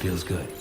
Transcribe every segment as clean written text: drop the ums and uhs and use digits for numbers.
feels good.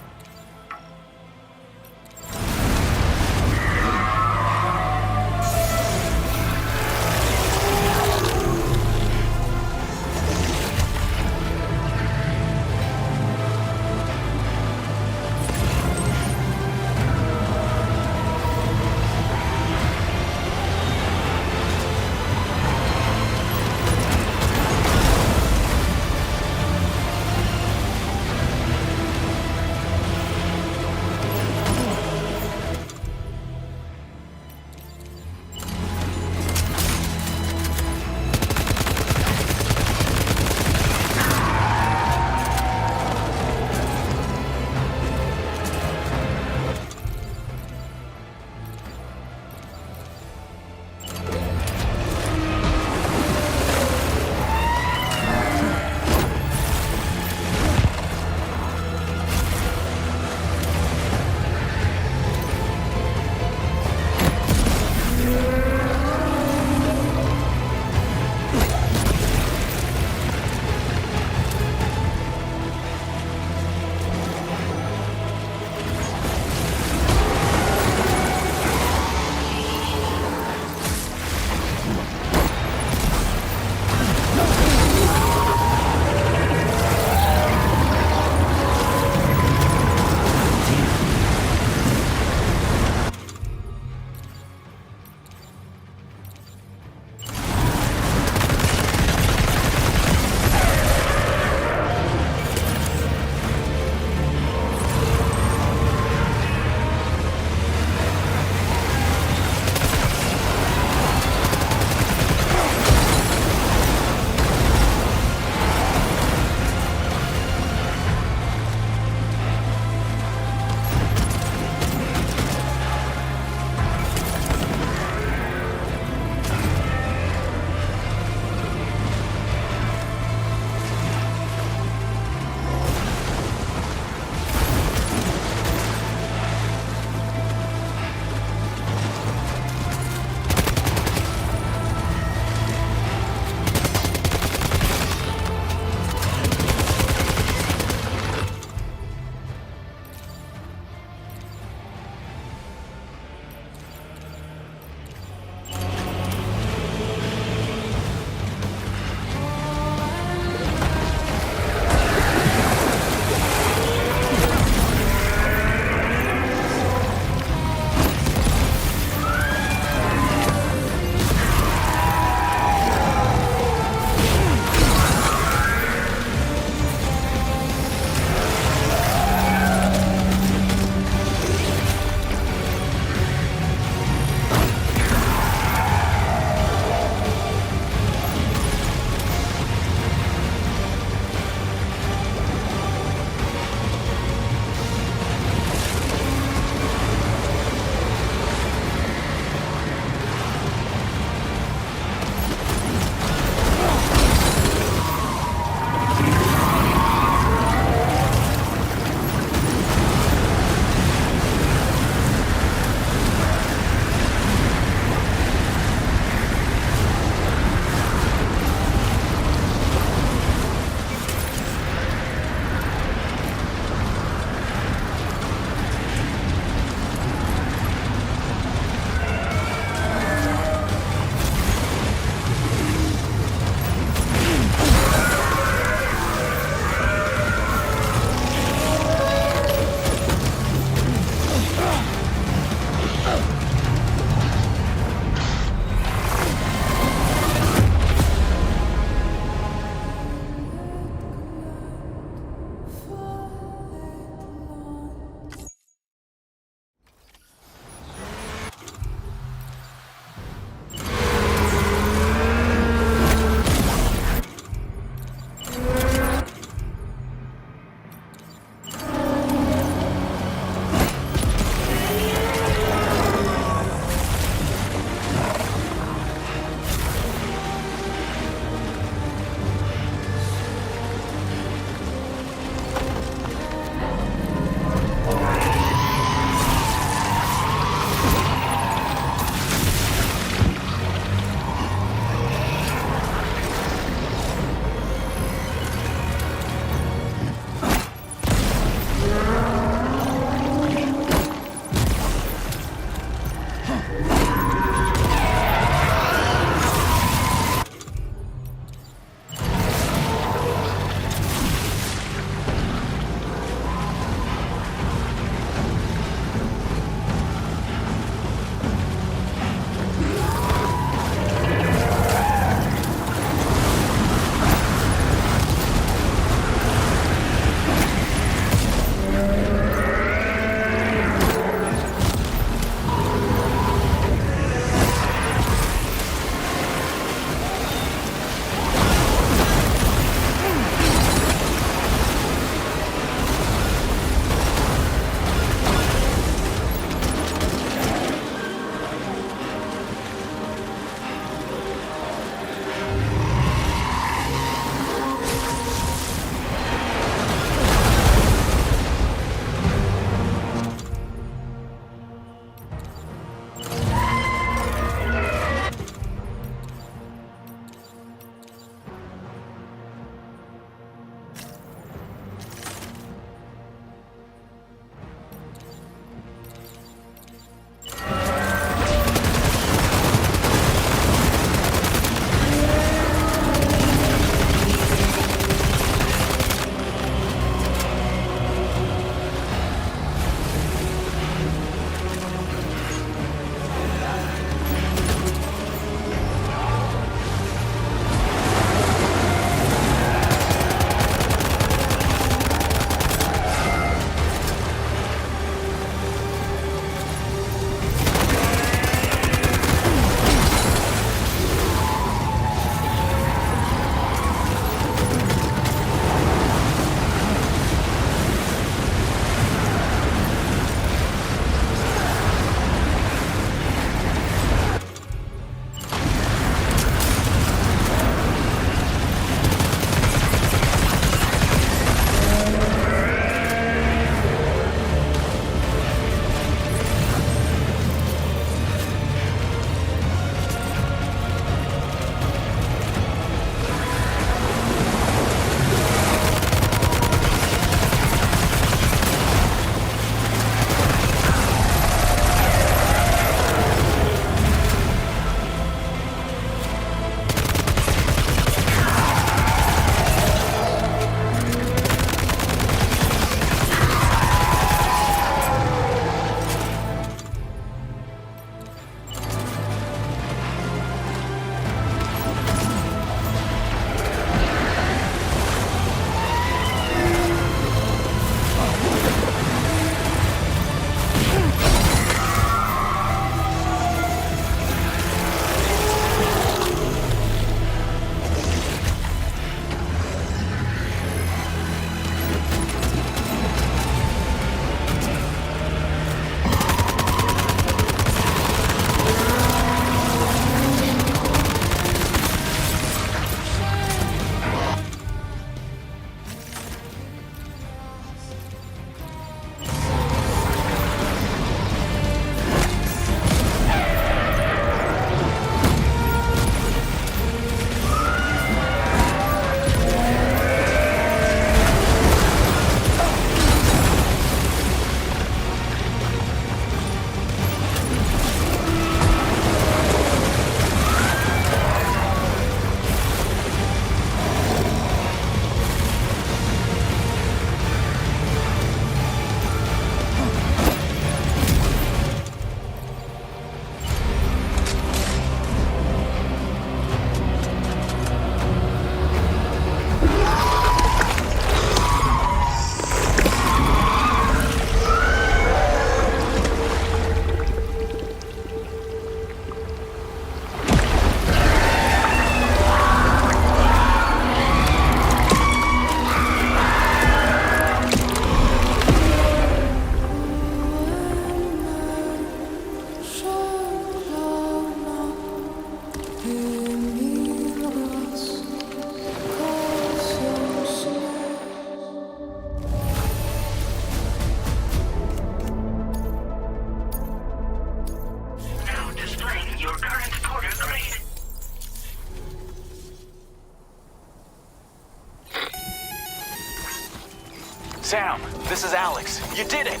Sam, this is Alex. You did it!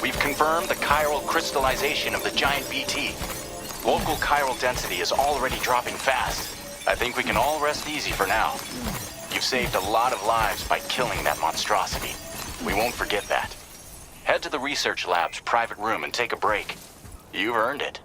We've confirmed the chiral crystallization of the giant BT. Local chiral density is already dropping fast. I think we can all rest easy for now. You've saved a lot of lives by killing that monstrosity. We won't forget that. Head to the research lab's private room and take a break. You've earned it.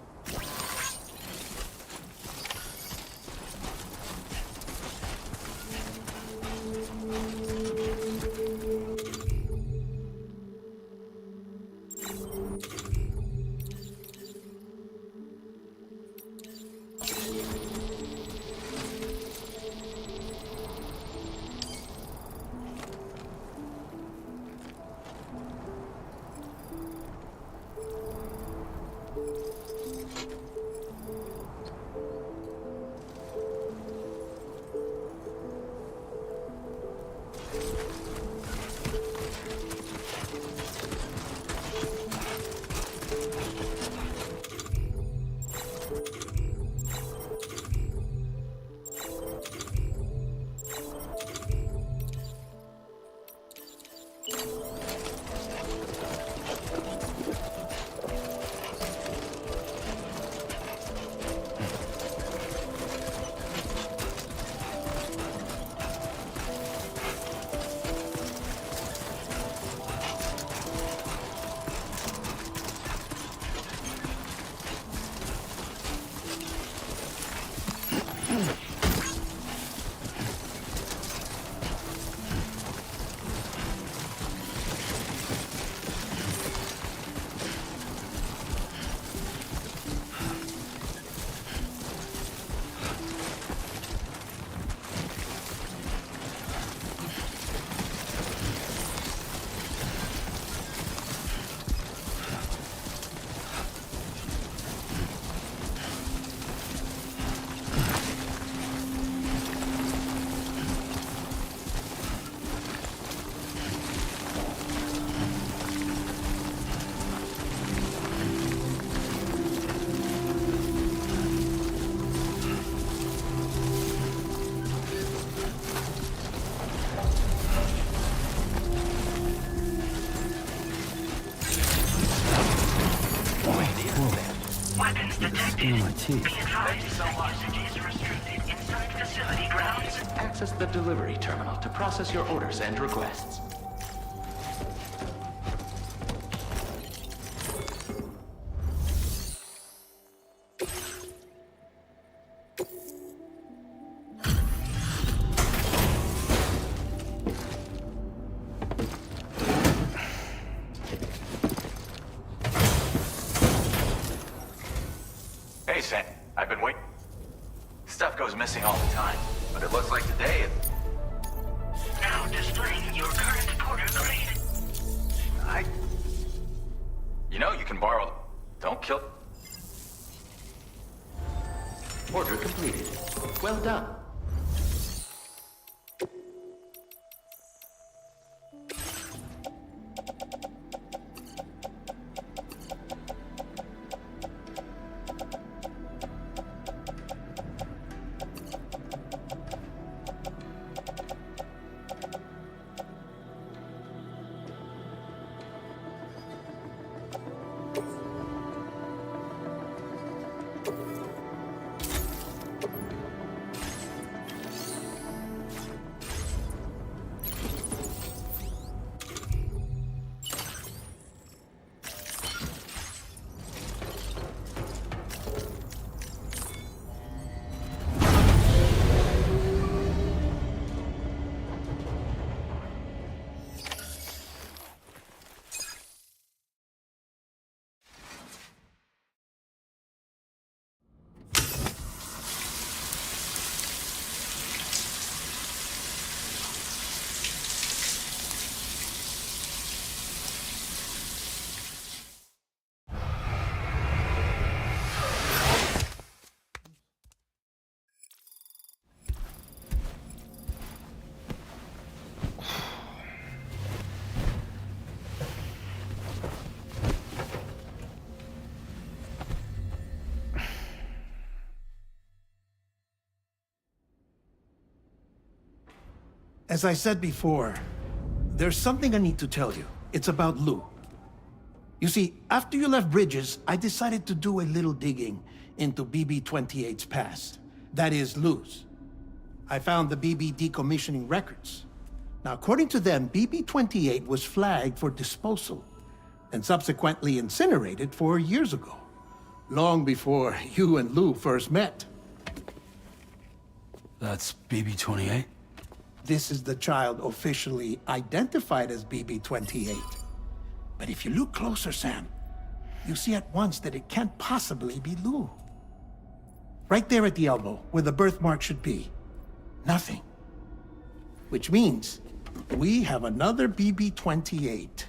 Access the delivery terminal to process your orders and requests. Hey, Sam. I've been waiting. Stuff goes missing all the time, but it looks like today it... Now displaying your current porter grade. You know you can borrow... Don't kill... Order completed. Well done. As I said before, There's something I need to tell you. It's about Lou. You see, after you left Bridges, I decided to do a little digging into BB-28's past. That is, Lou's. I found the BB decommissioning records. Now, according to them, BB-28 was flagged for disposal and subsequently incinerated 4 years ago, long before you and Lou first met. That's BB-28? This is the child officially identified as BB-28. But if you look closer, Sam, you see at once that it can't possibly be Lou. Right there at the elbow, where the birthmark should be. Nothing. Which means we have another BB-28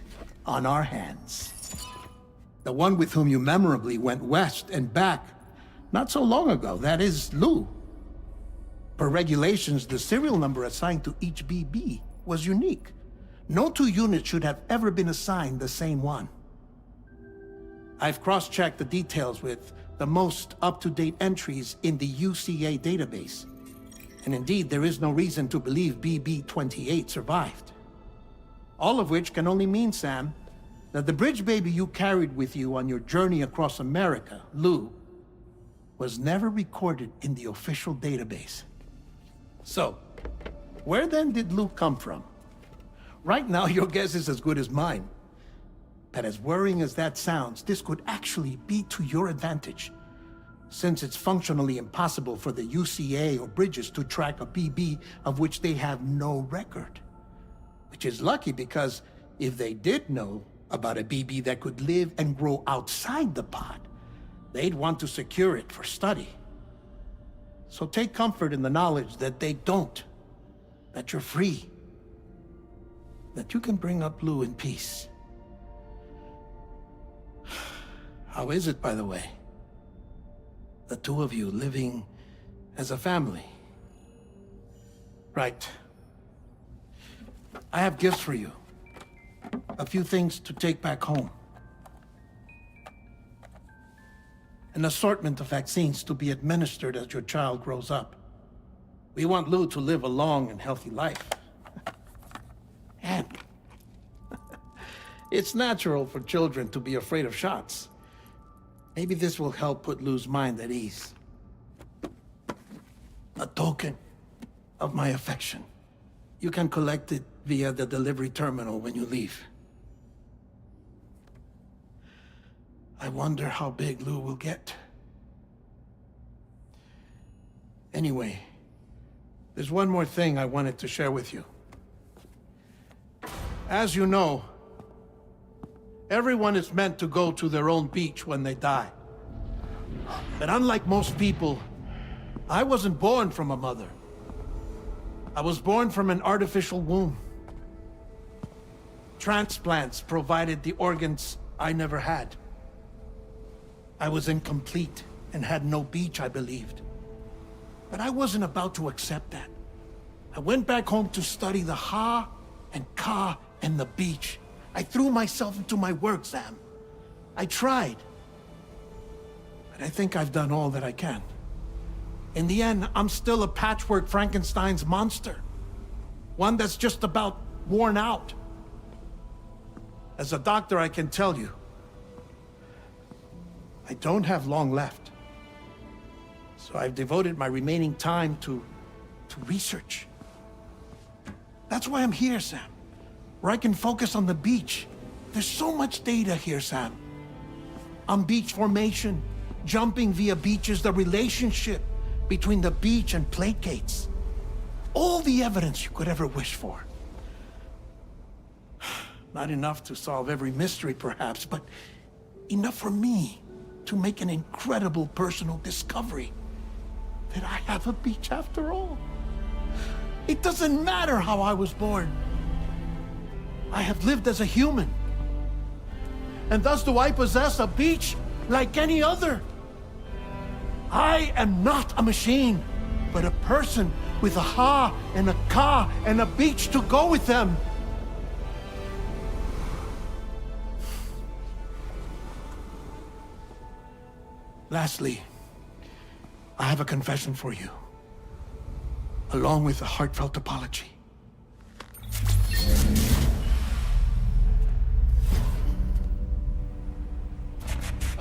on our hands. The one with whom you memorably went west and back not so long ago, that is Lou. Per regulations, the serial number assigned to each BB was unique. No two units should have ever been assigned the same one. I've cross-checked the details with the most up-to-date entries in the UCA database. And indeed, there is no reason to believe BB-28 survived. All of which can only mean, Sam, that the bridge baby you carried with you on your journey across America, Lou, was never recorded in the official database. So, where then did Lou come from? Right now, your guess is as good as mine. But as worrying as that sounds, this could actually be to your advantage, since it's functionally impossible for the UCA or Bridges to track a BB of which they have no record. Which is lucky because if they did know about a BB that could live and grow outside the pod, they'd want to secure it for study. So take comfort in the knowledge that they don't, that you're free, that you can bring up Lou in peace. How is it, by the way? The two of you living as a family. Right. I have gifts for you. A few things to take back home. An assortment of vaccines to be administered as your child grows up. We want Lou to live a long and healthy life. And it's natural for children to be afraid of shots. Maybe this will help put Lou's mind at ease. A token of my affection. You can collect it via the delivery terminal when you leave. I wonder how big Lou will get. Anyway, there's one more thing I wanted to share with you. As you know, everyone is meant to go to their own beach when they die. But unlike most people, I wasn't born from a mother. I was born from an artificial womb. Transplants provided the organs I never had. I was incomplete and had no beach, I believed. But I wasn't about to accept that. I went back home to study the Ha and Ka and the beach. I threw myself into my work, Sam. I tried. But I think I've done all that I can. In the end, I'm still a patchwork Frankenstein's monster. One that's just about worn out. As a doctor, I can tell you, I don't have long left. So I've devoted my remaining time to research. That's why I'm here, Sam. Where I can focus on the beach. There's so much data here, Sam. On beach formation, jumping via beaches, the relationship between the beach and plate gates. All the evidence you could ever wish for. Not enough to solve every mystery, perhaps, but enough for me to make an incredible personal discovery that I have a beach after all. It doesn't matter how I was born. I have lived as a human. And thus do I possess a beach like any other. I am not a machine, but a person with a Ha and a Ka and a beach to go with them. Lastly, I have a confession for you, along with a heartfelt apology.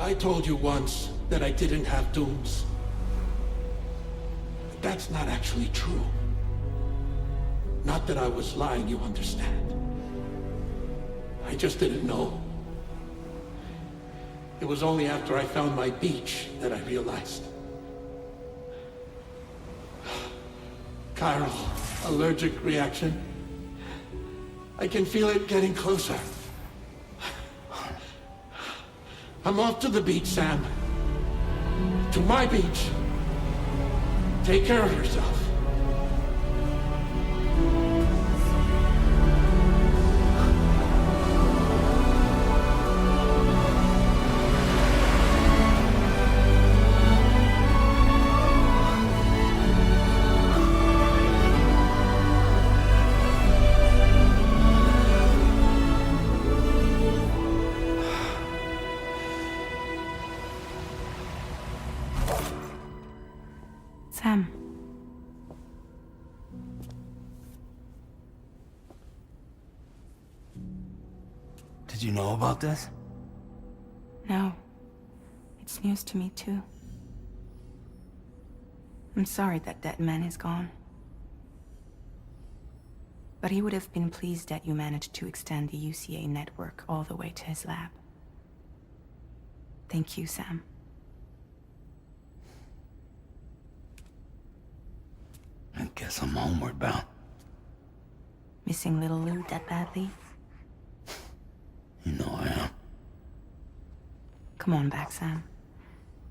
I told you once that I didn't have dooms. But that's not actually true. Not that I was lying, you understand. I just didn't know. It was only after I found my beach that I realized. Chiral, allergic reaction. I can feel it getting closer. I'm off to the beach, Sam. To my beach. Take care of yourself. Sam. Did you know about this? No. It's news to me, too. I'm sorry that that man is gone. But he would have been pleased that you managed to extend the UCA network all the way to his lab. Thank you, Sam. I guess I'm homeward bound. Missing little Lou that badly? You know I am. Come on back, Sam.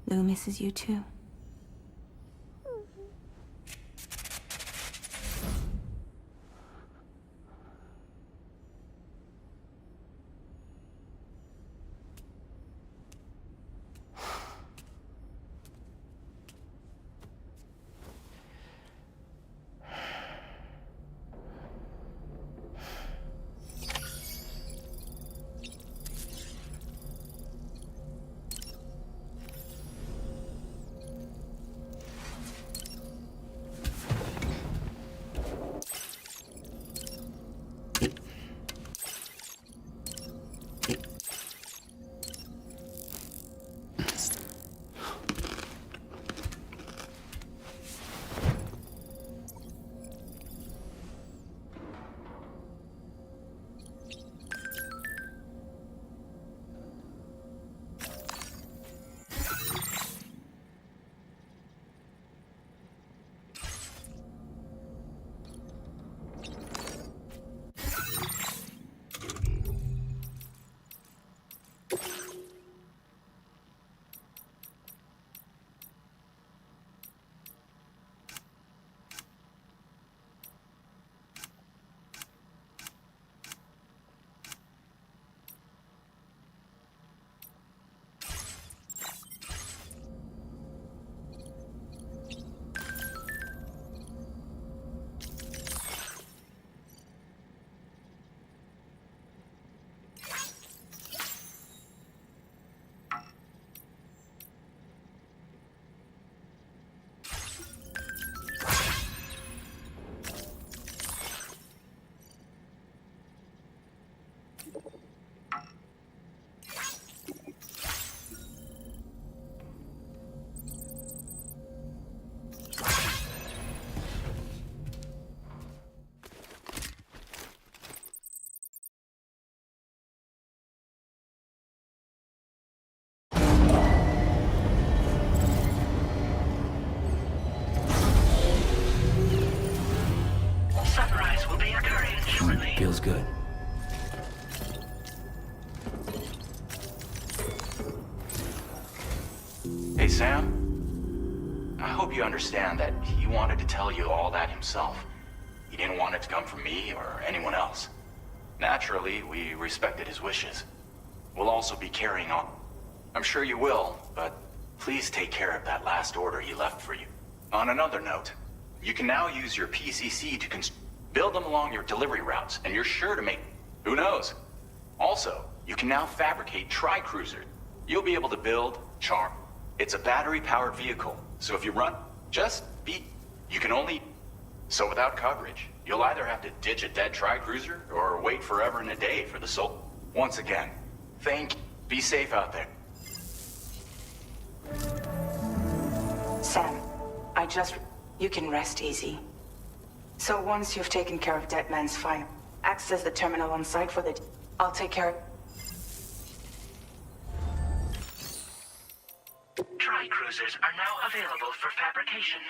Lou misses you too. Sunrise will be occurring shortly. Feels good. Hey, Sam. I hope you understand that he wanted to tell you all that himself. He didn't want it to come from me or anyone else. Naturally, we respected his wishes. We'll also be carrying on. I'm sure you will, but please take care of that last order he left for you. On another note, you can now use your PCC to build them along your delivery routes, and you're sure to make... Who knows? Also, you can now fabricate tri-cruisers. You'll be able to build, charm. It's a battery-powered vehicle, so if you run, just be... You can only... So without coverage, you'll either have to ditch a dead tri-cruiser or wait forever and a day for the soul. Once again, be safe out there. You can rest easy. So once you've taken care of Dead Man's fire, access the terminal on site for the... I'll take care of... Tri-cruisers are now available for fabrication.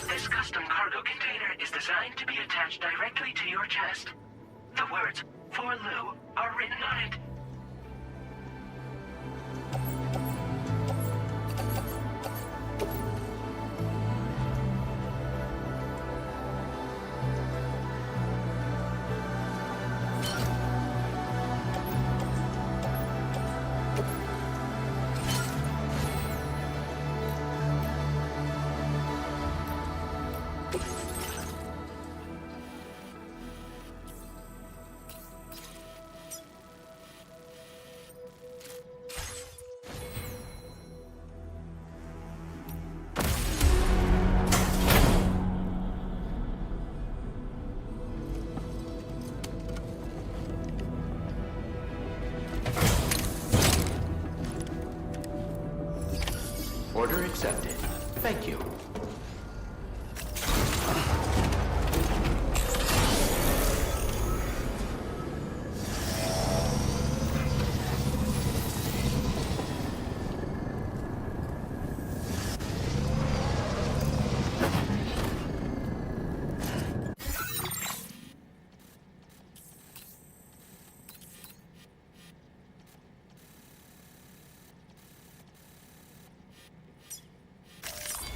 This custom cargo container is designed to be attached directly to your chest. The words, "For Lou," are written on it. Order accepted. Thank you.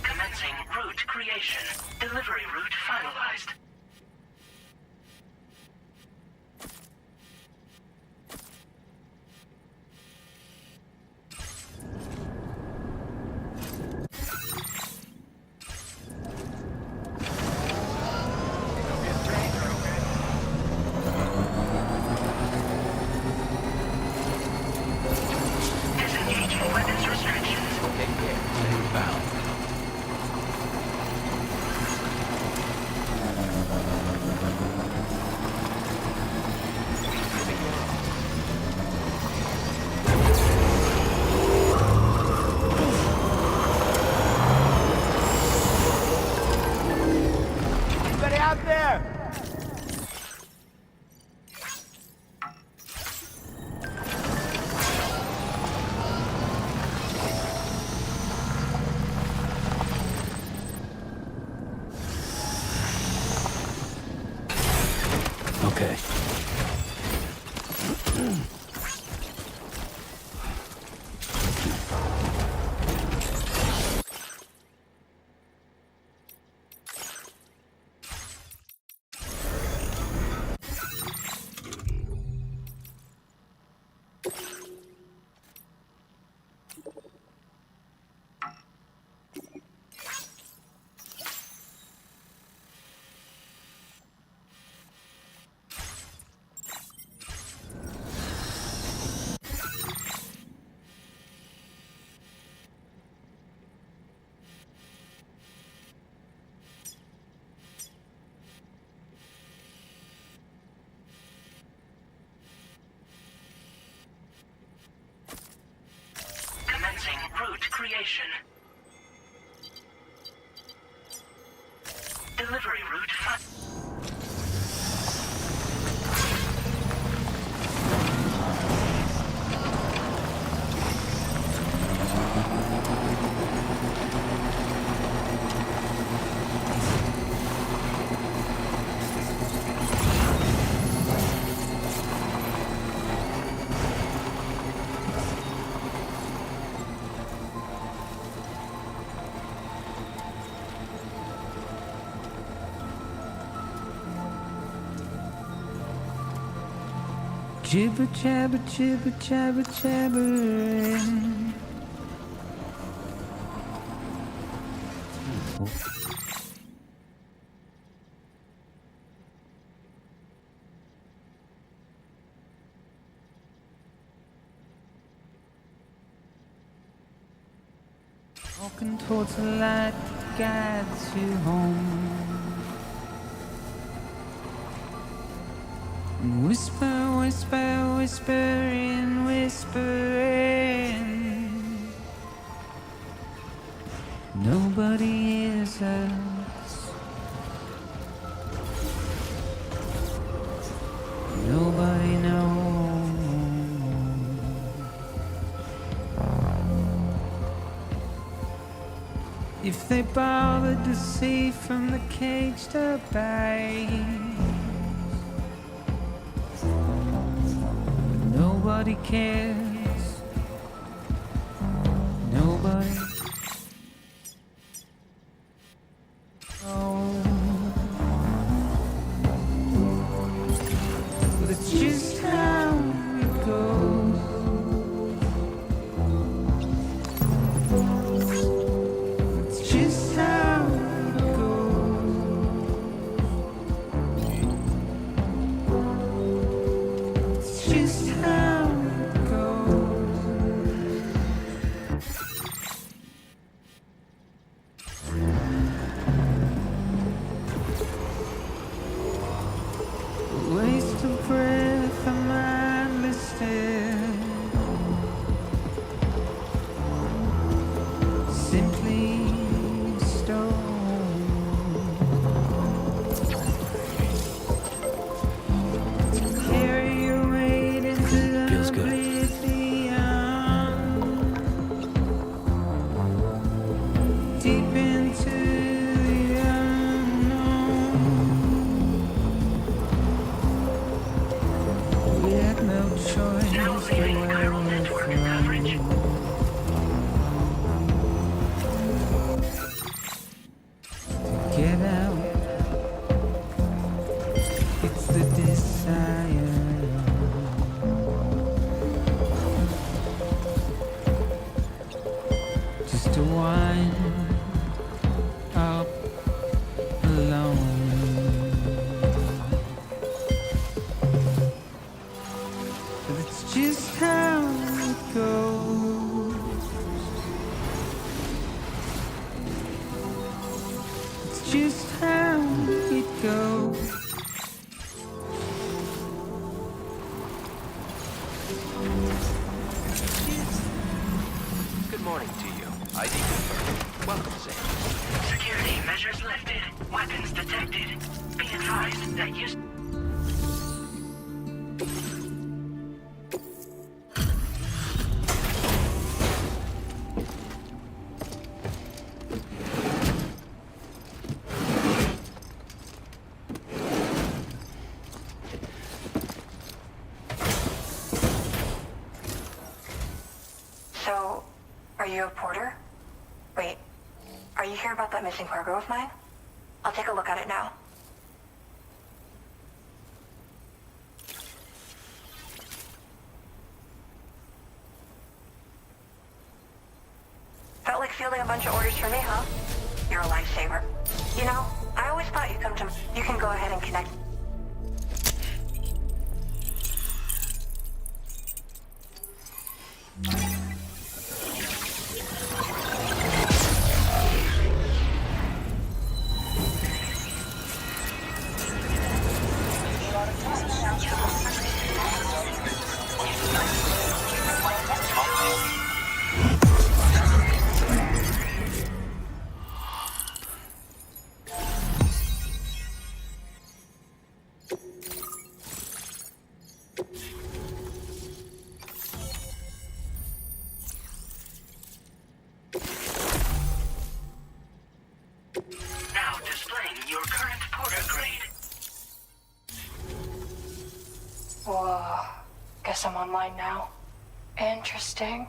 Commencing route creation. Delivery route finalized. Okay. Commencing route creation. Delivery route Jibber jabber jibber jabber jabbering. Walking towards the light that guides you home. And whisper, whisper, whispering, whispering. Nobody hears us. Nobody knows. If they bothered to see from the caged up eyes. Nobody cares. Nobody. Oh. But it's just how it goes. It's just how it goes. It's just how it goes. Waste of breath, a mindless stare. Simply stone. Carry your weight into the Feels good. oblivion. Deep into the unknown. We had no choice now but leaving chiral where network we're coverage. from. Get out. It's the desire. Just to wind up alone. But it's just how it goes. It's just how it goes. Good morning to you. ID confirmed. Welcome, Sam. Security measures lifted. Weapons detected. Be advised that use. you a porter? Wait, are you here about that missing cargo of mine? I'll take a look at it now. Felt like fielding a bunch of orders for me, huh? You're a lifesaver. You know, I always thought you'd come to... You can go ahead and connect. Now displaying your current porter grade. Whoa. Guess I'm online now. Interesting.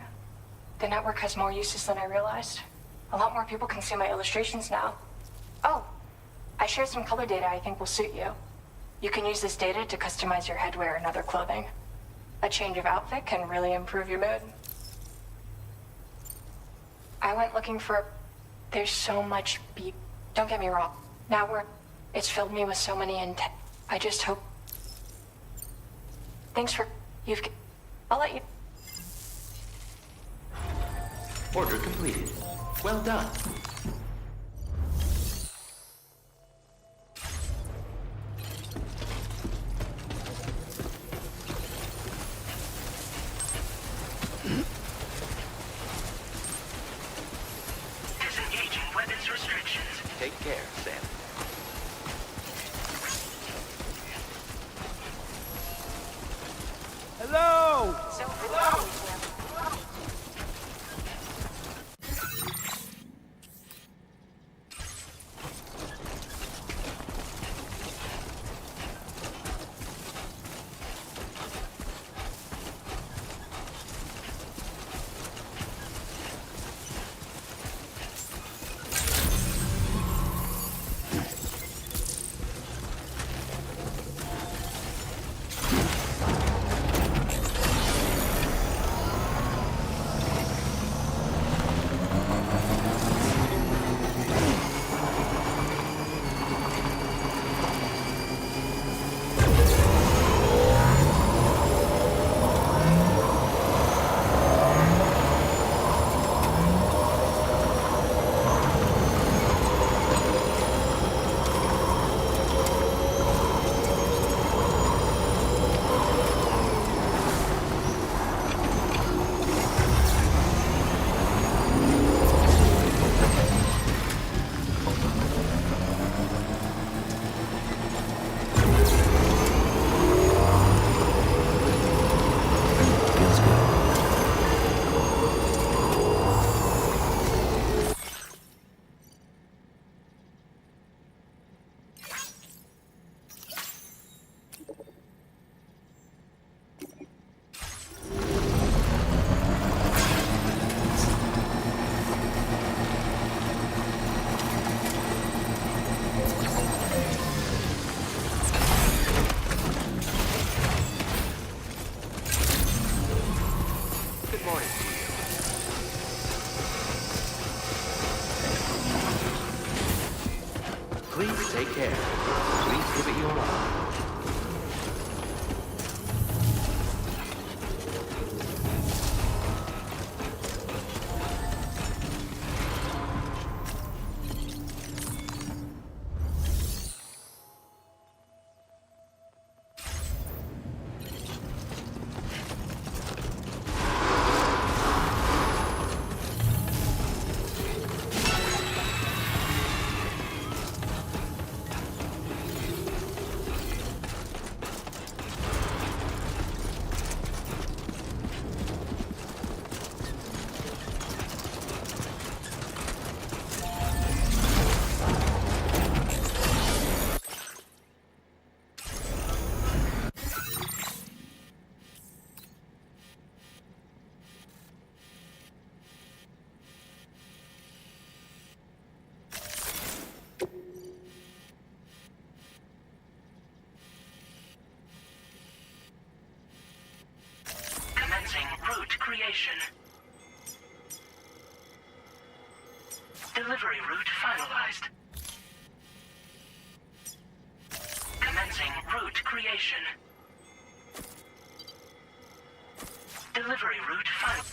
The network has more uses than I realized. A lot more people can see my illustrations now. Oh, I shared some color data I think will suit you. You can use this data to customize your headwear and other clothing. A change of outfit can really improve your mood. I went looking for... There's so much beep. Don't get me wrong. It's filled me with so many I just hope... Thanks for... I'll let you... Order completed. Well done. Disengaging weapons restrictions. Take care, Sam. Hello! Good morning to you. Please take care. Please give it your all. Delivery route finalized. Commencing route creation. Delivery route final.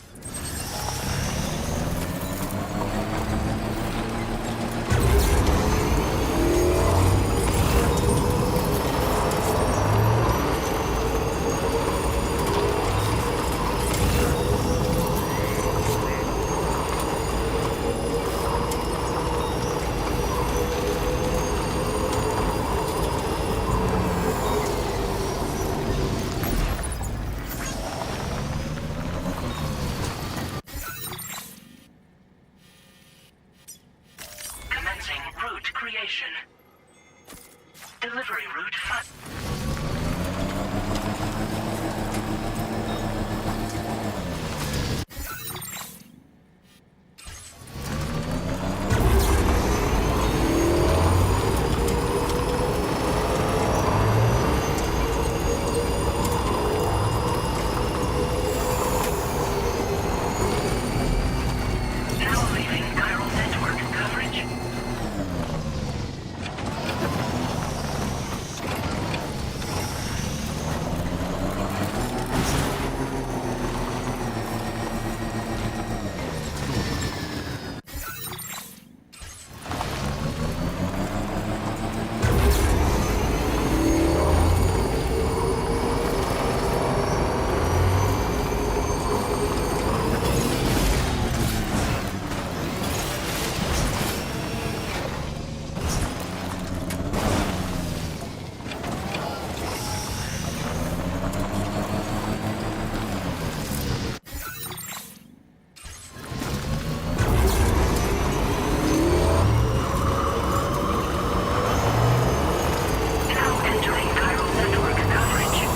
Commencing route creation. Delivery route now leaving chiral network coverage. Now entering chiral network coverage.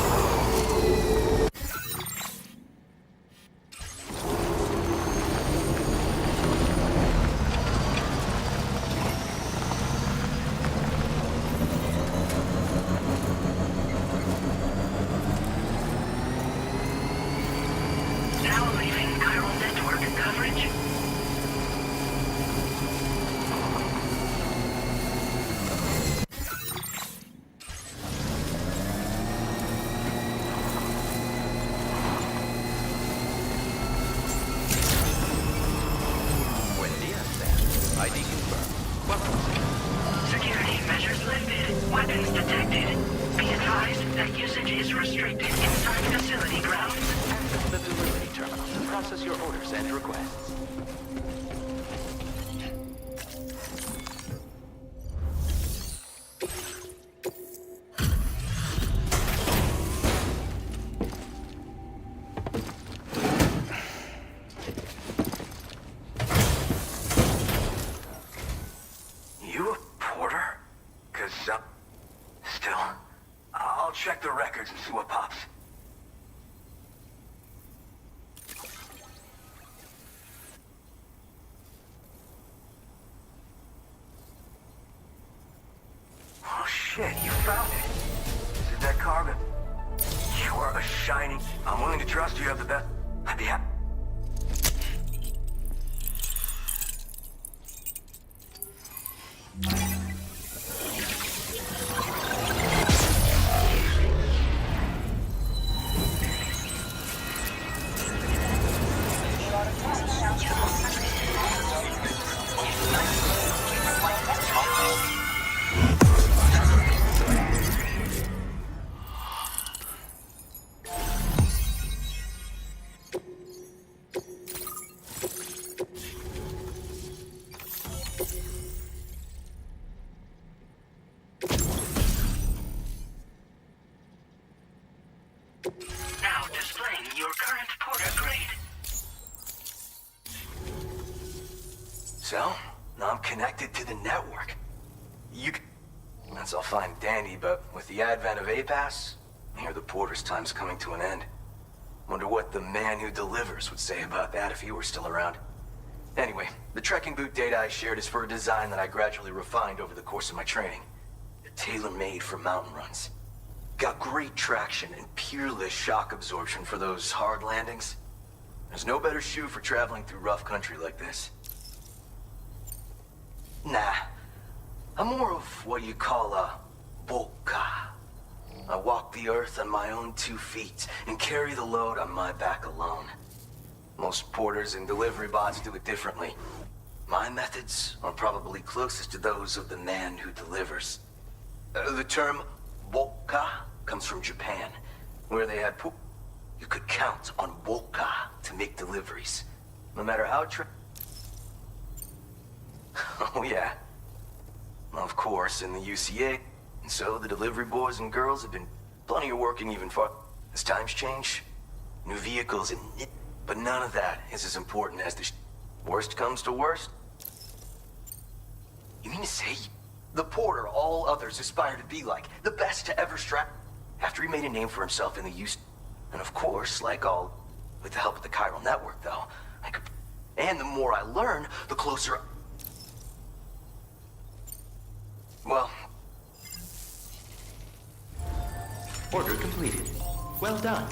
Now leaving chiral network coverage. Buen día, Sam. ID confirmed. Welcome. Security measures lifted. Weapons detected. Be advised that usage is restricted inside facility grounds. Access the delivery terminal to process your orders and requests. You a porter? Cause, still, I'll check the records and see what pops. Oh shit, you found it. Is it that cargo? You are a shining. I'm willing to trust you have the best. I'd be happy. Now displaying your current porter grade. So, now I'm connected to the network. That's all fine and dandy, but with the advent of A-Pass, I hear the porter's time's coming to an end. Wonder what the man who delivers would say about that if he were still around. Anyway, the trekking boot data I shared is for a design that I gradually refined over the course of my training. Tailor-made for mountain runs. Got great traction and peerless shock absorption for those hard landings. There's no better shoe for traveling through rough country like this. I'm more of what you call a boca. I walk the earth on my own 2 feet and carry the load on my back alone. Most porters and delivery bots do it differently. My methods are probably closest to those of the man who delivers. The term boca comes from Japan, where they had you could count on boca to make deliveries, no matter how Oh yeah. Of course, in the UCA, and so the delivery boys and girls have been plenty of working even far. As times change, new vehicles and but none of that is as important as the worst comes to worst. You mean to say the porter all others aspire to be like, the best to ever strap? After he made a name for himself in the use, and of course, like all, with the help of the chiral network, though, I could. And the more I learn, the closer. Well. Order completed. Well done.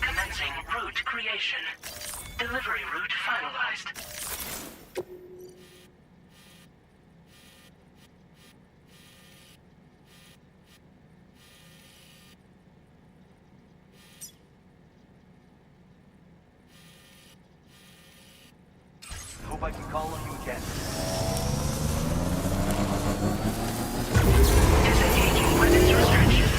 Commencing route creation. Delivery route finalized. Hope I can call on you again. Disengaging weapons restrictions.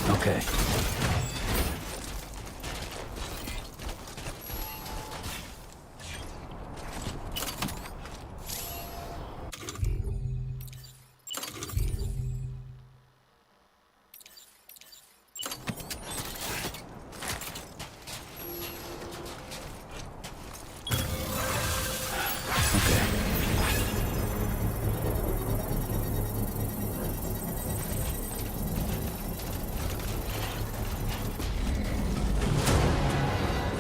Okay.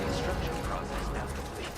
Construction process now complete.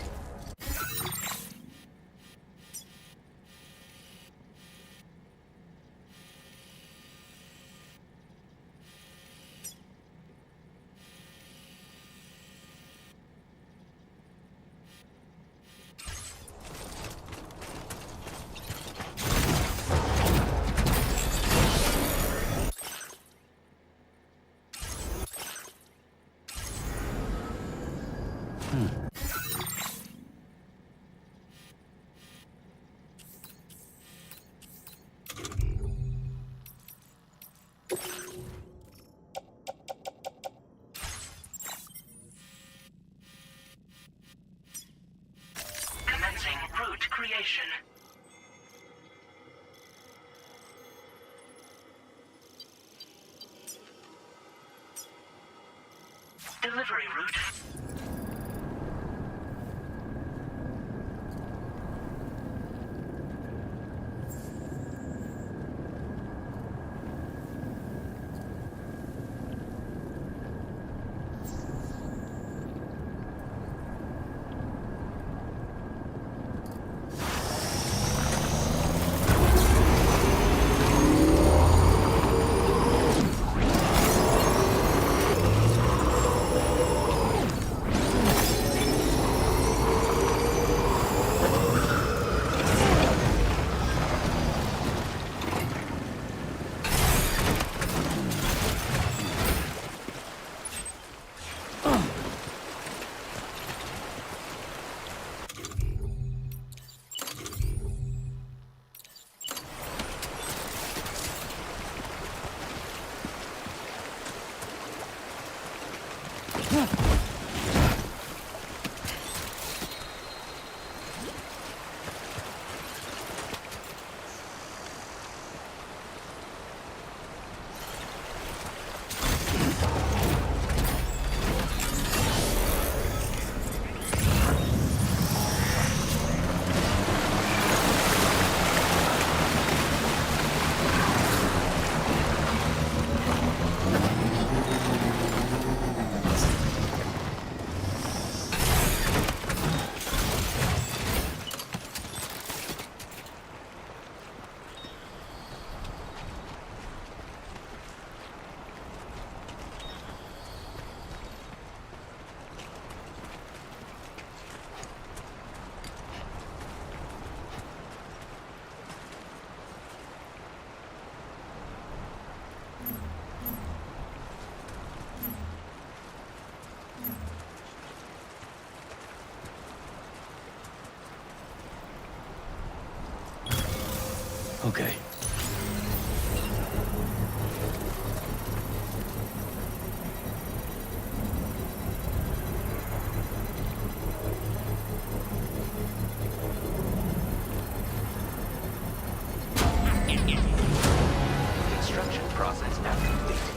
delivery route. Okay. Construction process now complete.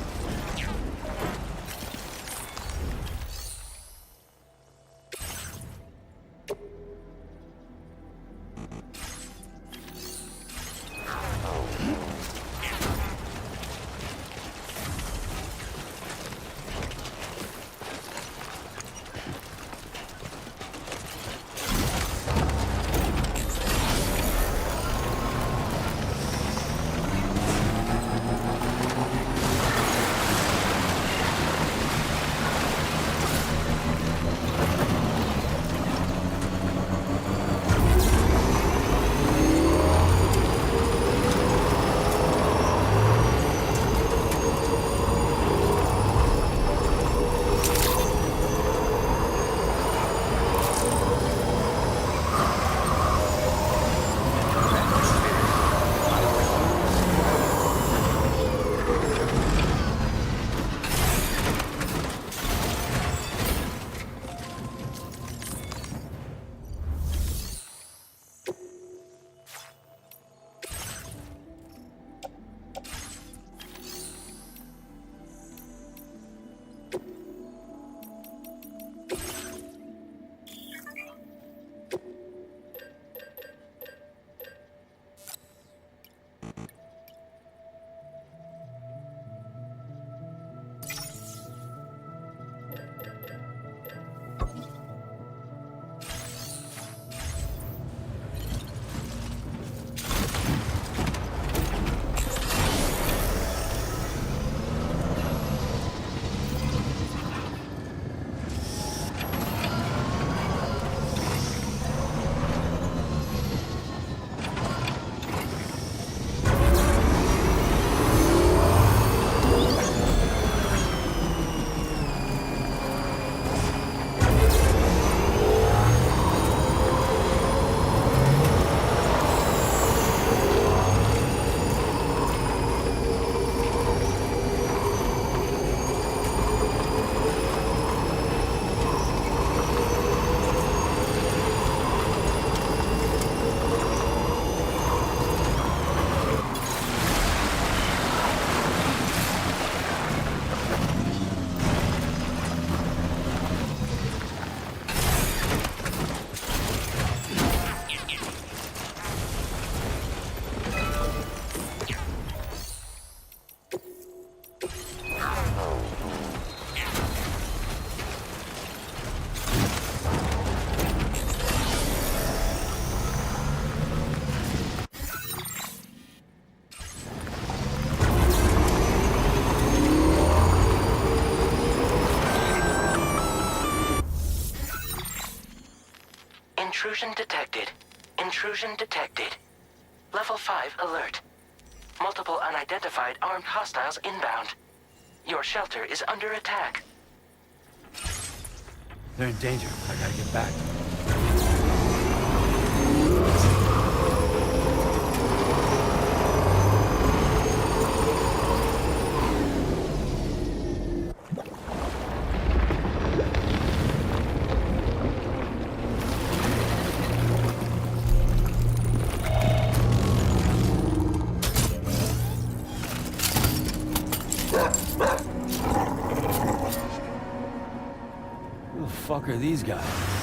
Intrusion detected. Intrusion detected. Level 5 alert. Multiple unidentified armed hostiles inbound. Your shelter is under attack. They're in danger. I gotta get back. Who the fuck are these guys?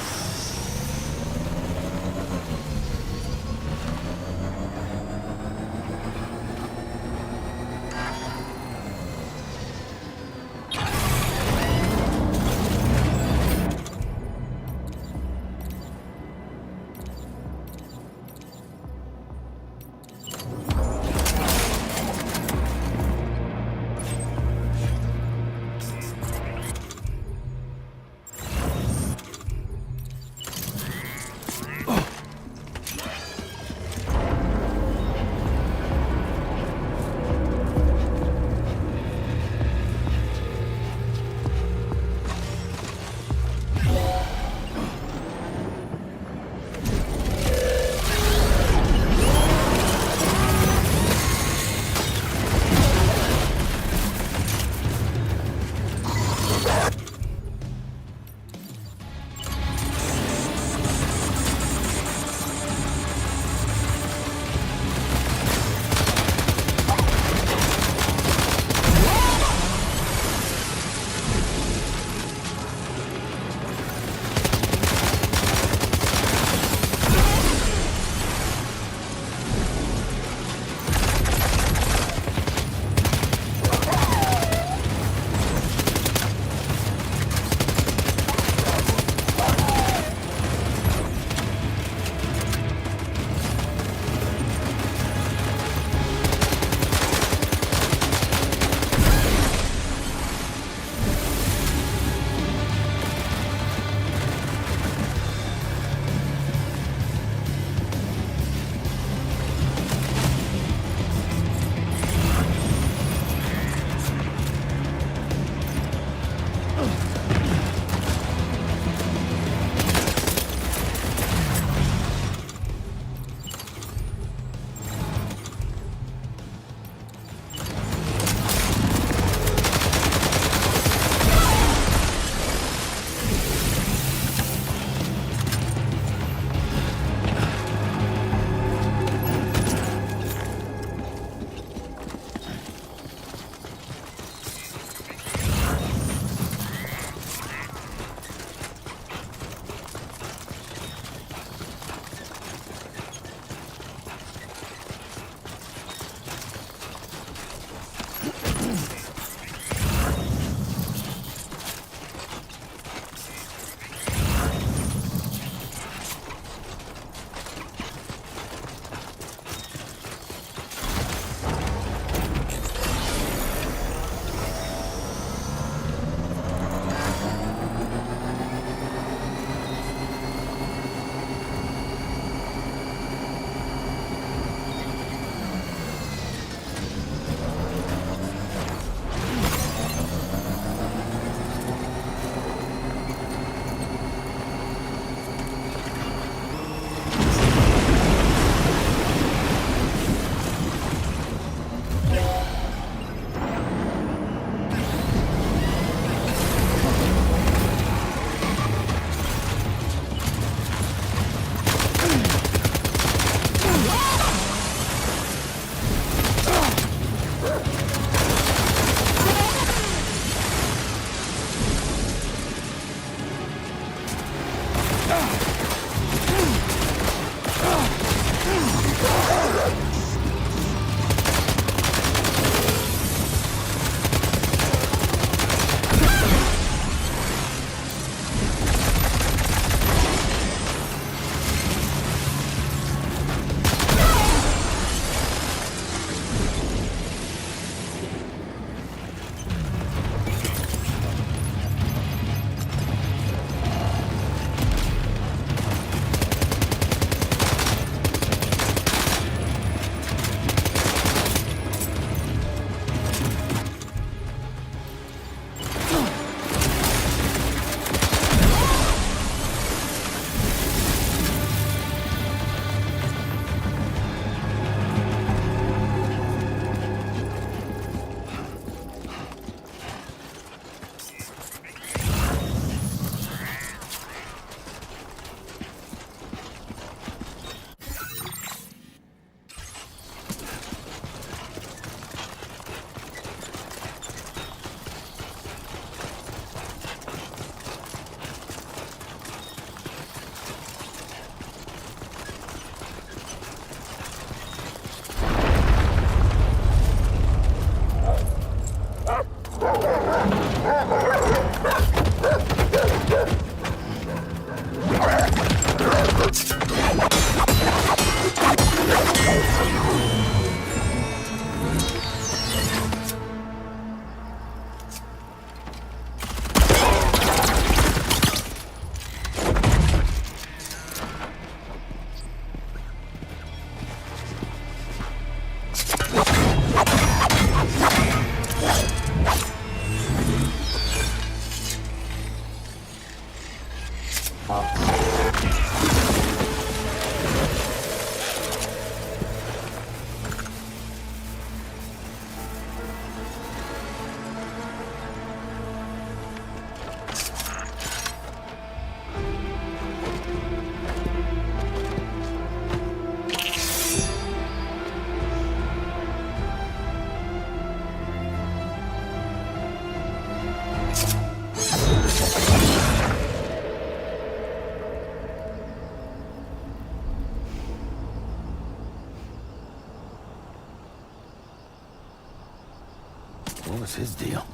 What was his deal?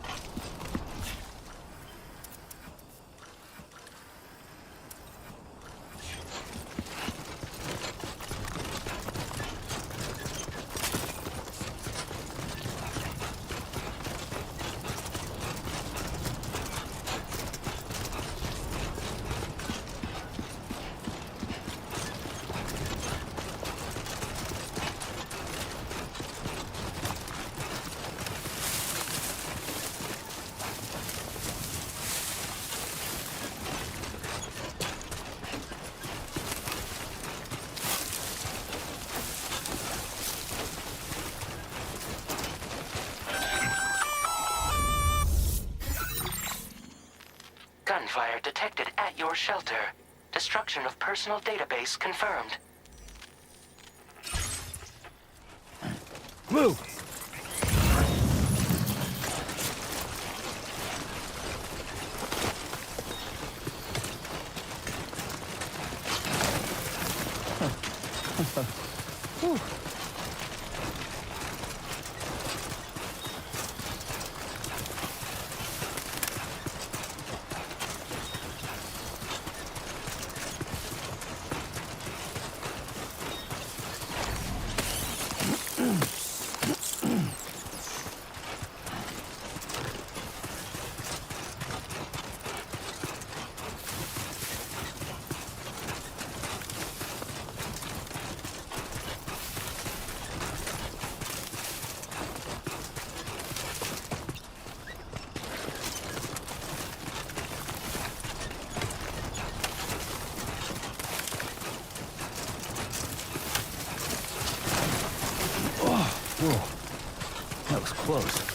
Gunfire detected at your shelter. Destruction of personal database confirmed. Move! Whoa, that was close.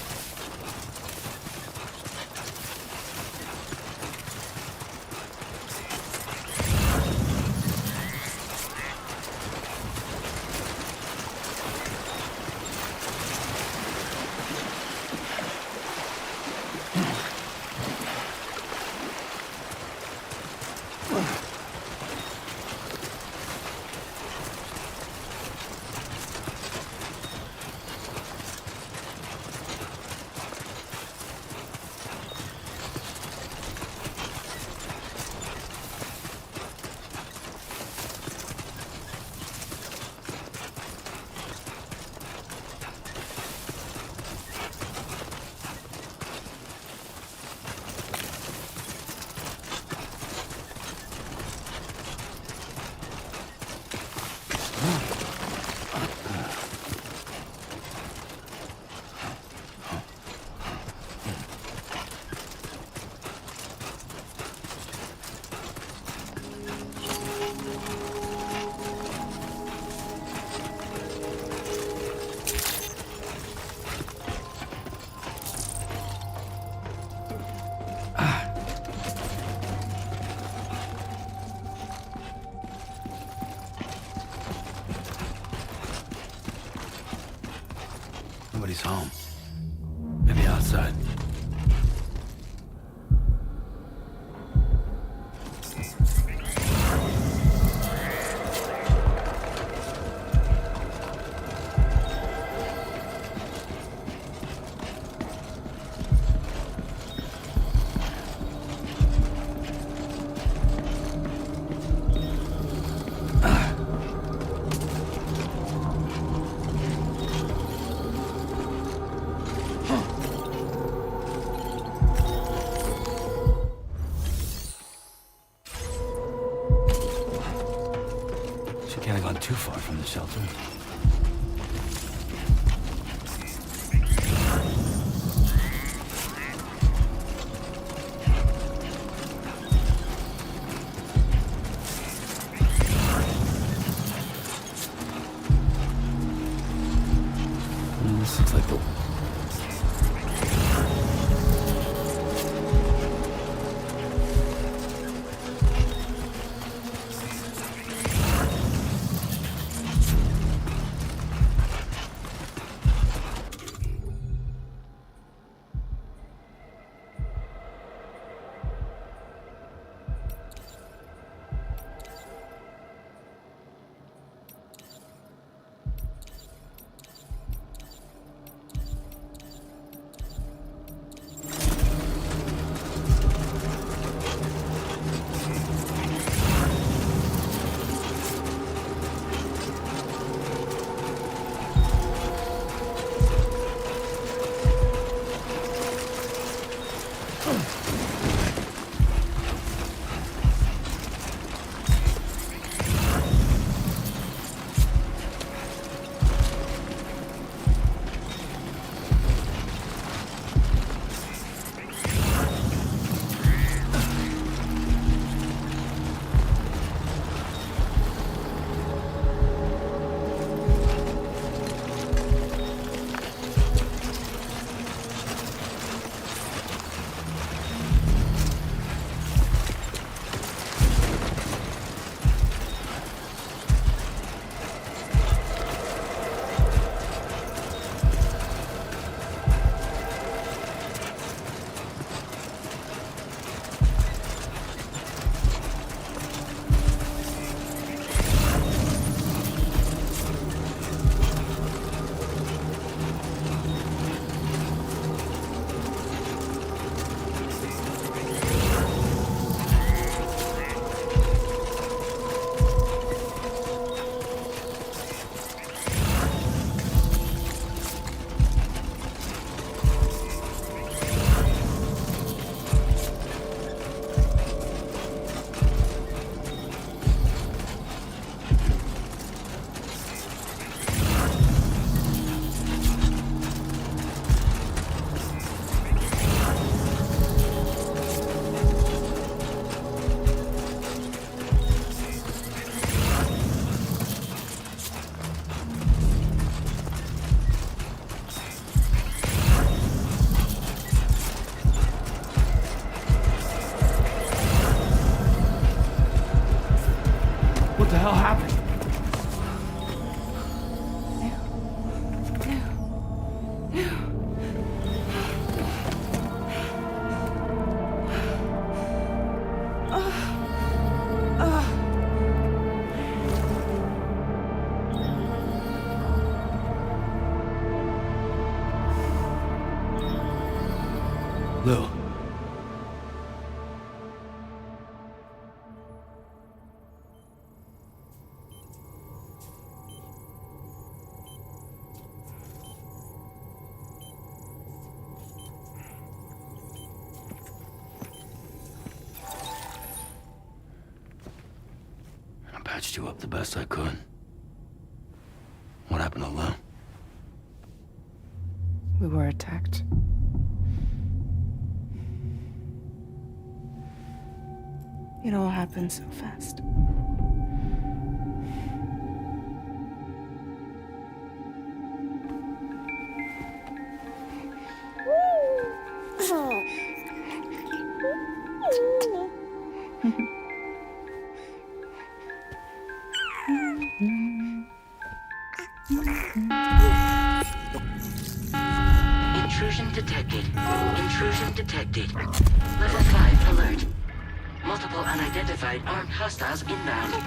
Nobody's home. Maybe outside. She can't have gone too far from the shelter. This looks like the... Lou. I patched you up the best I could. What happened to Lou? We were attacked. It all happened so fast. Intrusion detected. Intrusion detected. Level 5 alert. Multiple unidentified armed hostiles inbound.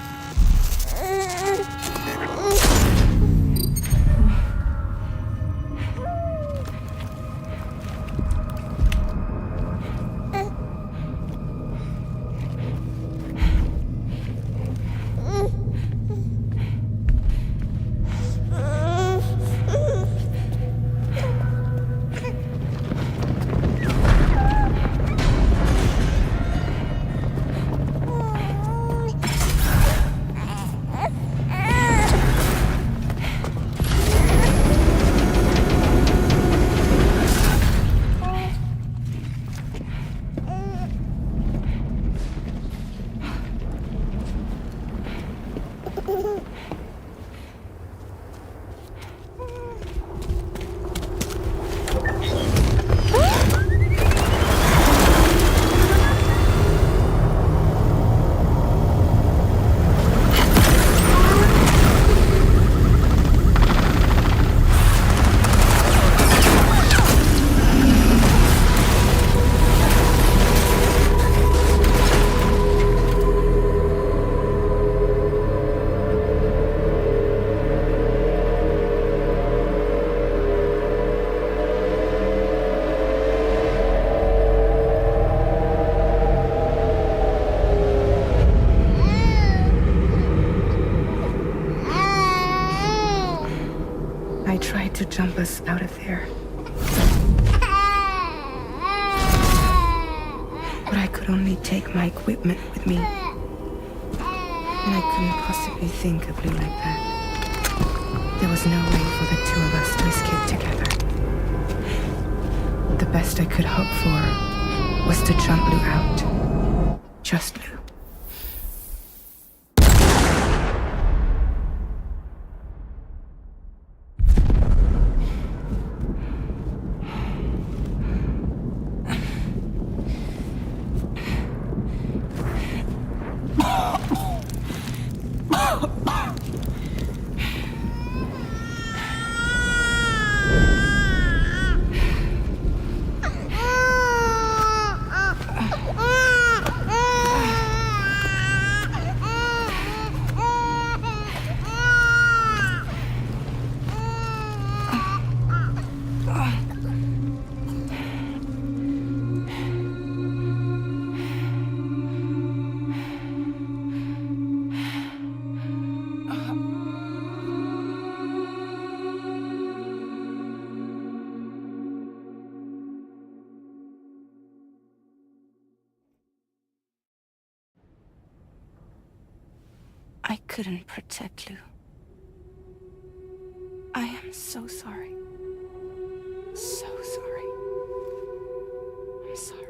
I tried to jump us out of there. But I could only take my equipment with me. And I couldn't possibly think of Lou like that. There was no way for the two of us to escape together. The best I could hope for was to jump Lou out. Just Lou. I couldn't protect Lou. I am so sorry. So sorry. I'm sorry.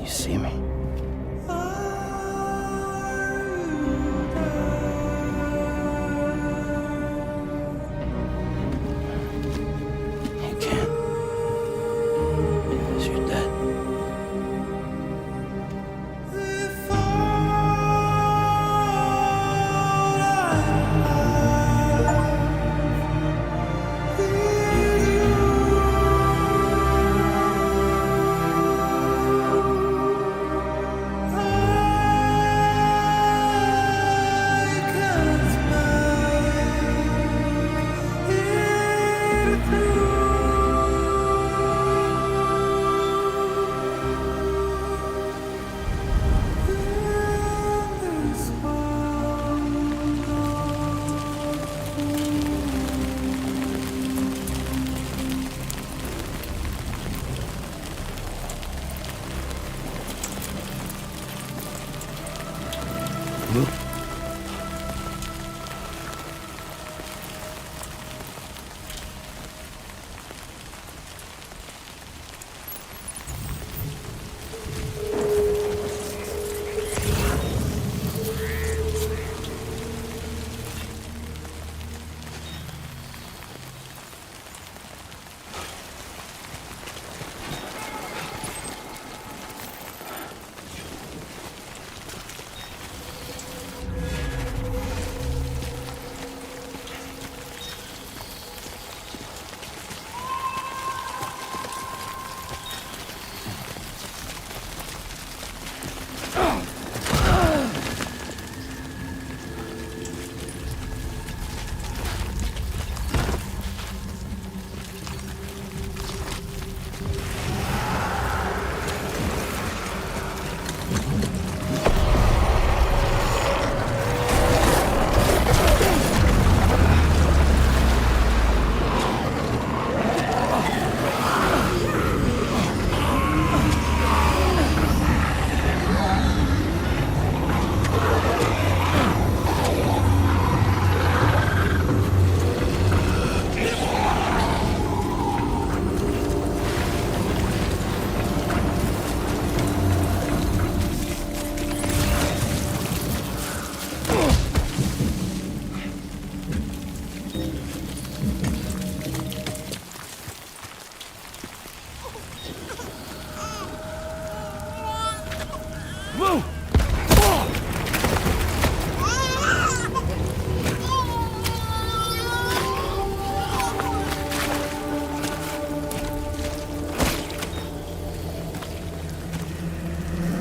You see me? You can't. Because you're dead.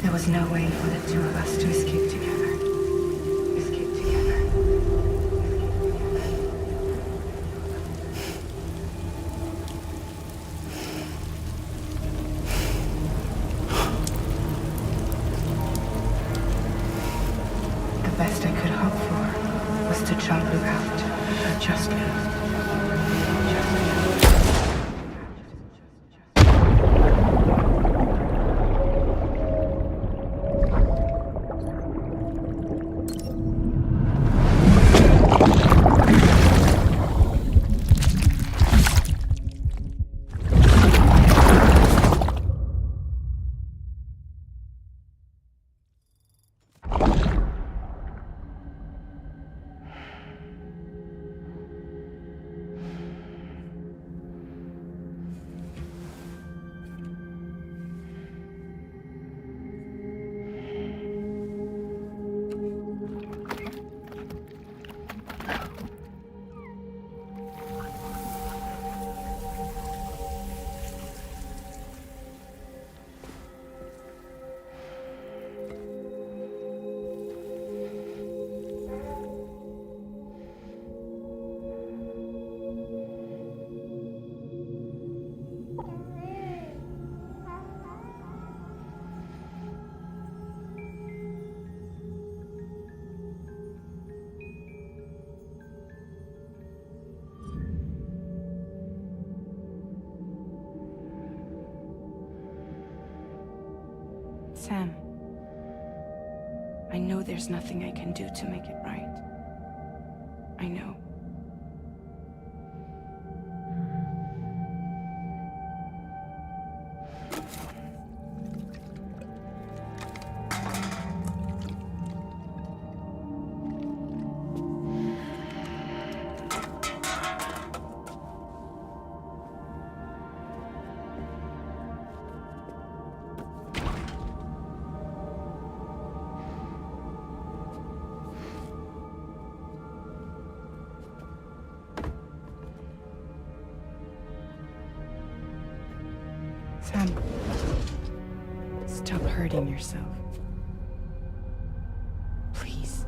There was no way for the two of us to escape together. Escape together. The best I could hope for was to jump Luke out. Just Luke. Sam, I know there's nothing I can do to make it right. I know. Sam, stop hurting yourself. Please.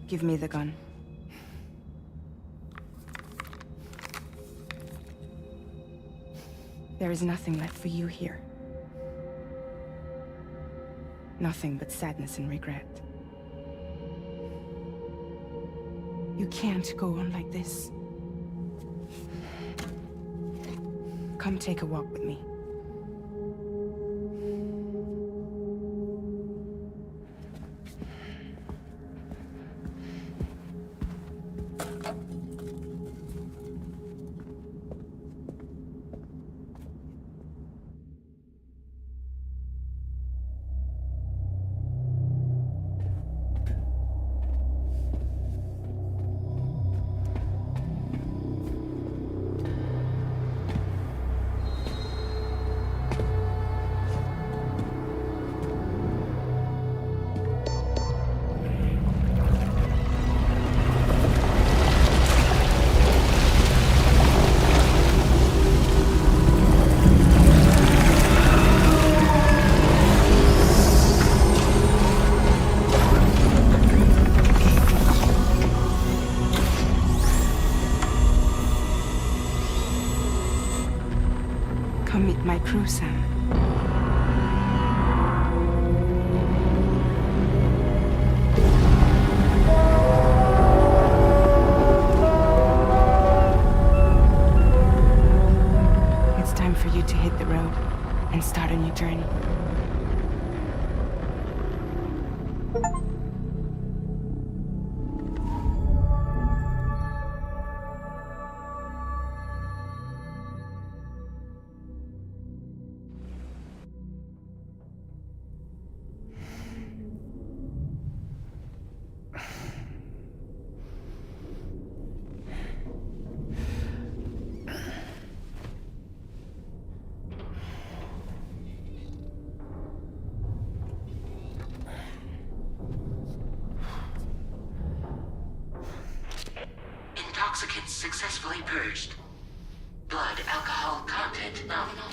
Give me the gun. There is nothing left for you here. Nothing but sadness and regret. You can't go on like this. Come take a walk with me. Come meet my crew, Sam. It's time for you to hit the road and start a new journey. Intoxicants successfully purged. Blood alcohol content nominal.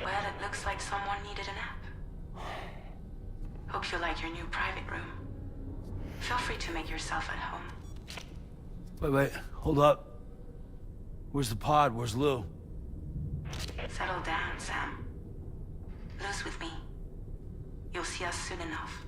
Well, it looks like someone needed a nap. Hope you like your new private room. Feel free to make yourself at home. Wait, hold up. Where's the pod? Where's Lou? Settle down, Sam. Lou's with me. You'll see us soon enough.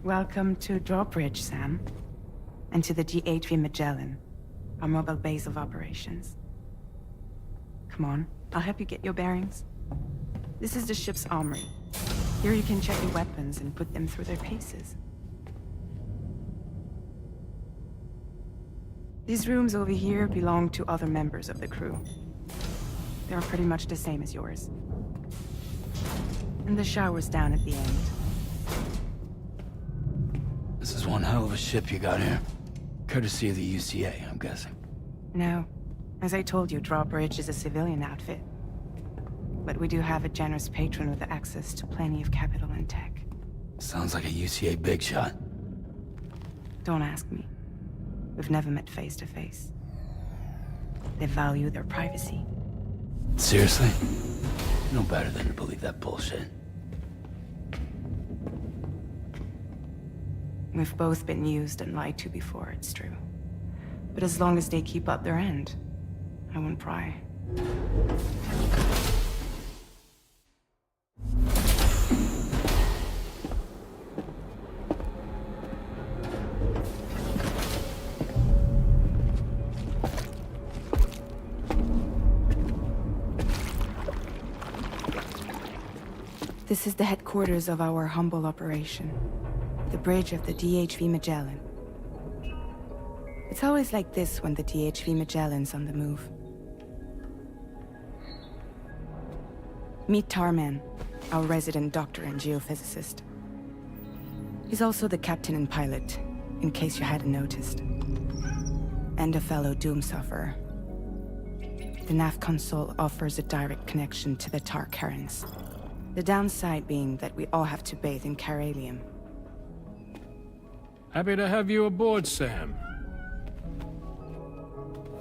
Welcome to Drawbridge, Sam. And to the GHV Magellan. our mobile base of operations. Come on, I'll help you get your bearings. This is the ship's armory. Here you can check your weapons and put them through their paces. These rooms over here belong to other members of the crew. They're pretty much the same as yours. And the shower's down at the end. This is one hell of a ship you got here. Courtesy of the UCA, I'm guessing. No. As I told you, Drawbridge is a civilian outfit. But we do have a generous patron with access to plenty of capital and tech. Sounds like a UCA big shot. Don't ask me. We've never met face to face. They value their privacy. Seriously? No better than to believe that bullshit. We've both been used and lied to before, it's true. But as long as they keep up their end, I won't pry. This is the headquarters of our humble operation. The bridge of the DHV Magellan. It's always like this when the DHV Magellan's on the move. Meet Tarman, our resident doctor and geophysicist. He's also the captain and pilot, in case you hadn't noticed. And a fellow doom sufferer. The nav console offers a direct connection to the Tar currents. The downside being that we all have to bathe in Caralium. Happy to have you aboard, Sam.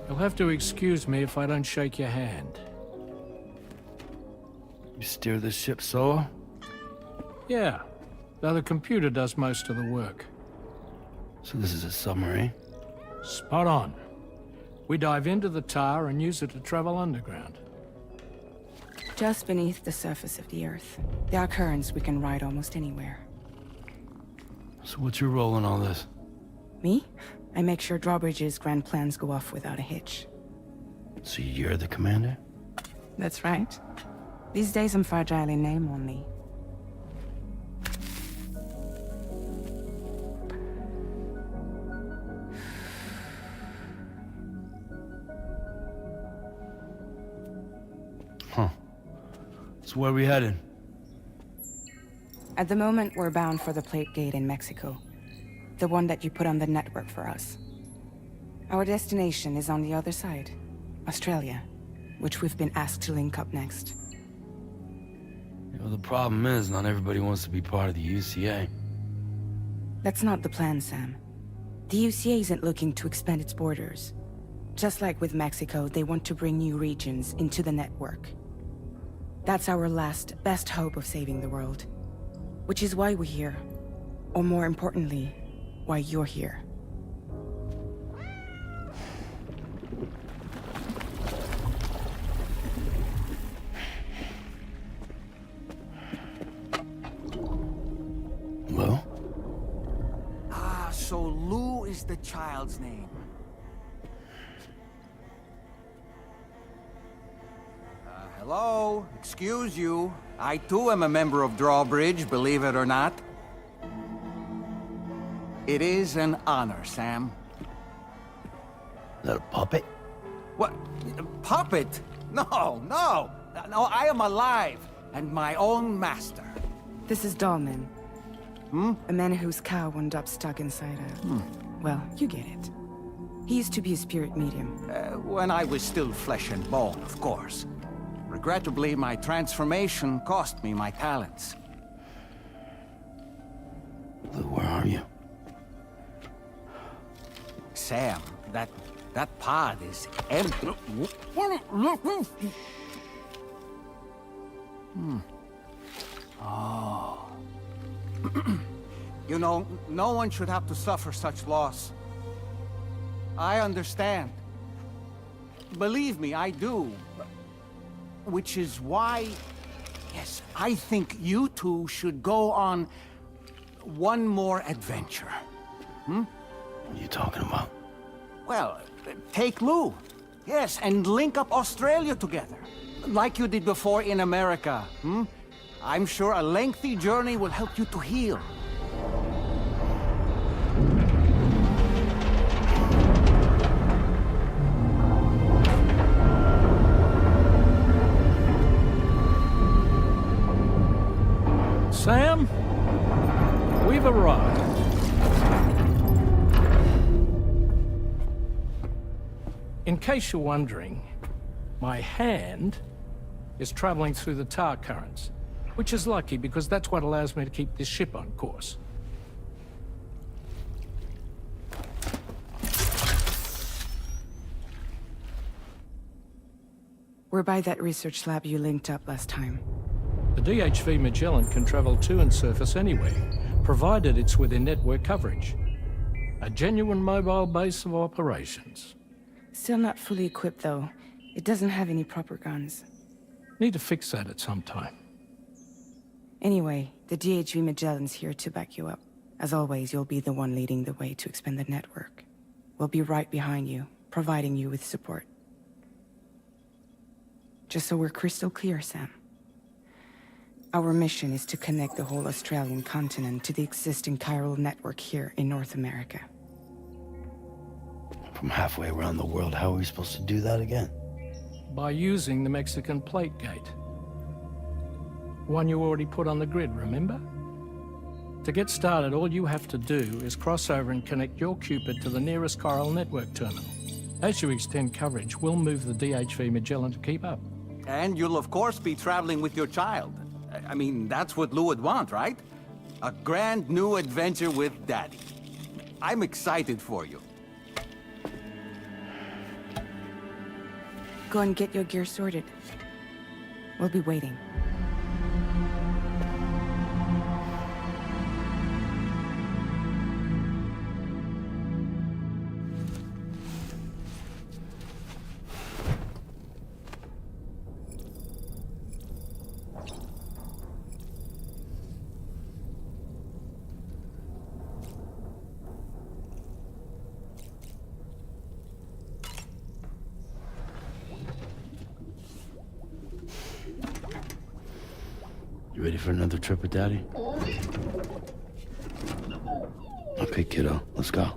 You'll have to excuse me if I don't shake your hand. You steer this ship solo? Yeah, though the computer does most of the work. So this is a submarine? Spot on. We dive into the Tar and use it to travel underground. Just beneath the surface of the Earth, there are currents we can ride almost anywhere. So what's your role in all this? Me? I make sure Drawbridge's grand plans go off without a hitch. So you're the commander? That's right. These days I'm fragile in name only. Huh. So where are we headed? At the moment, we're bound for the Plate Gate in Mexico. The one that you put on the network for us. Our destination is on the other side, Australia, which we've been asked to link up next. You know, the problem is, not everybody wants to be part of the UCA. That's not the plan, Sam. The UCA isn't looking to expand its borders. Just like with Mexico, they want to bring new regions into the network. That's our last, best hope of saving the world. Which is why we're here. Or more importantly, why you're here. Well? Ah, so Lou is the child's name. Hello? Excuse you. I too am a member of Drawbridge, believe it or not. It is an honor, Sam. Is that a puppet? What? A puppet? No, no! No, I am alive, and my own master. This is Dahlman. A man whose cow wound up stuck inside a... Well, you get it. He used to be a spirit medium. When I was still flesh and bone, of course. Regrettably, my transformation cost me my talents. Lou, where are you? Sam, that pod is empty. Oh. You know, no one should have to suffer such loss. I understand. Believe me, I do. Which is why, yes, I think you two should go on one more adventure. What are you talking about? Well, take Lou. Yes, and link up Australia together. Like you did before in America, hmm? I'm sure a lengthy journey will help you to heal. Sam, we've arrived. In case you're wondering, my hand is traveling through the tar currents, which is lucky because that's what allows me to keep this ship on course. We're by that research lab you linked up last time. The DHV Magellan can travel to and surface anywhere, provided it's within network coverage. A genuine mobile base of operations. Still not fully equipped, though. It doesn't have any proper guns. Need to fix that at some time. Anyway, the DHV Magellan's here to back you up. As always, you'll be the one leading the way to expand the network. We'll be right behind you, providing you with support. Just so we're crystal clear, Sam. Our mission is to connect the whole Australian continent to the existing chiral network here in North America. From halfway around the world, how are we supposed to do that again? By using the Mexican plate gate. One you already put on the grid, remember? To get started, all you have to do is cross over and connect your Cupid to the nearest chiral network terminal. As you extend coverage, we'll move the DHV Magellan to keep up. And you'll of course be traveling with your child. I mean, that's what Lou would want, right? A grand new adventure with Daddy. I'm excited for you. Go and get your gear sorted. We'll be waiting. You ready for another trip with Daddy? Okay, kiddo, let's go.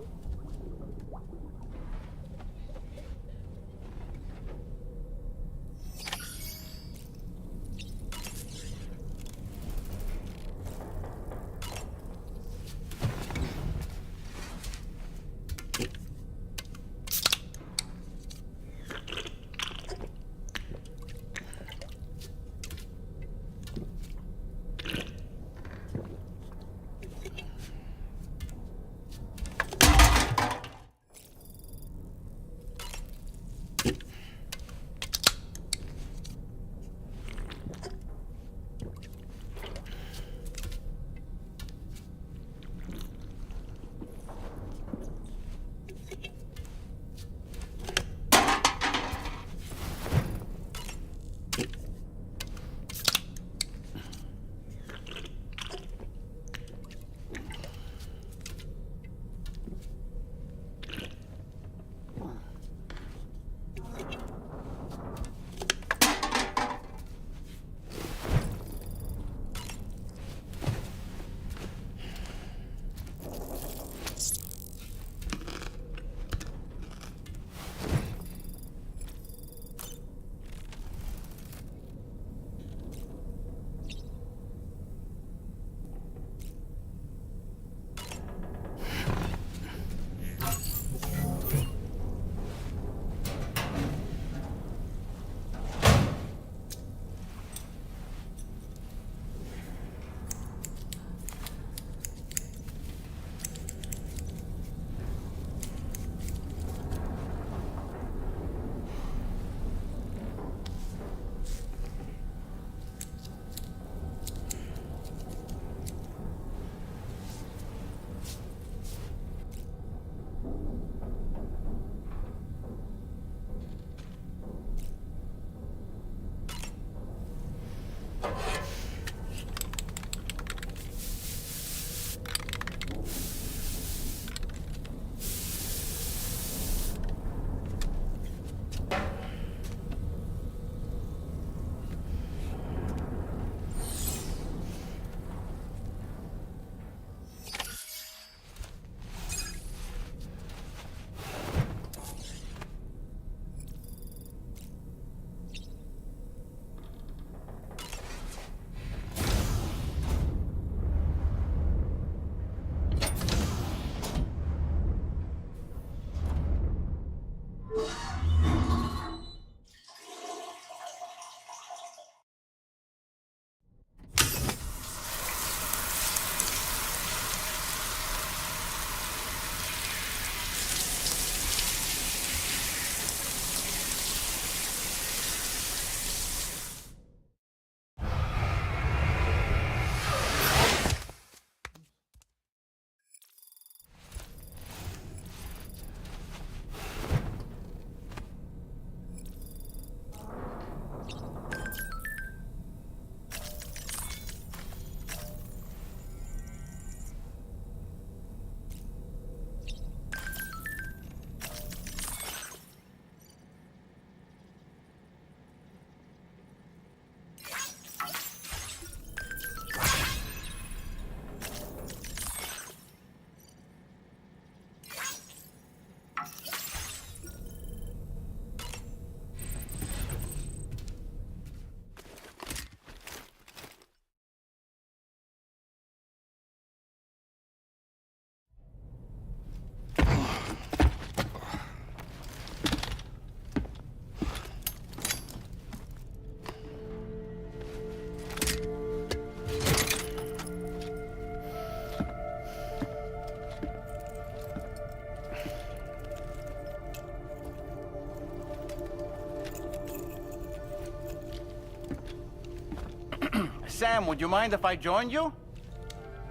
Sam, would you mind if I joined you?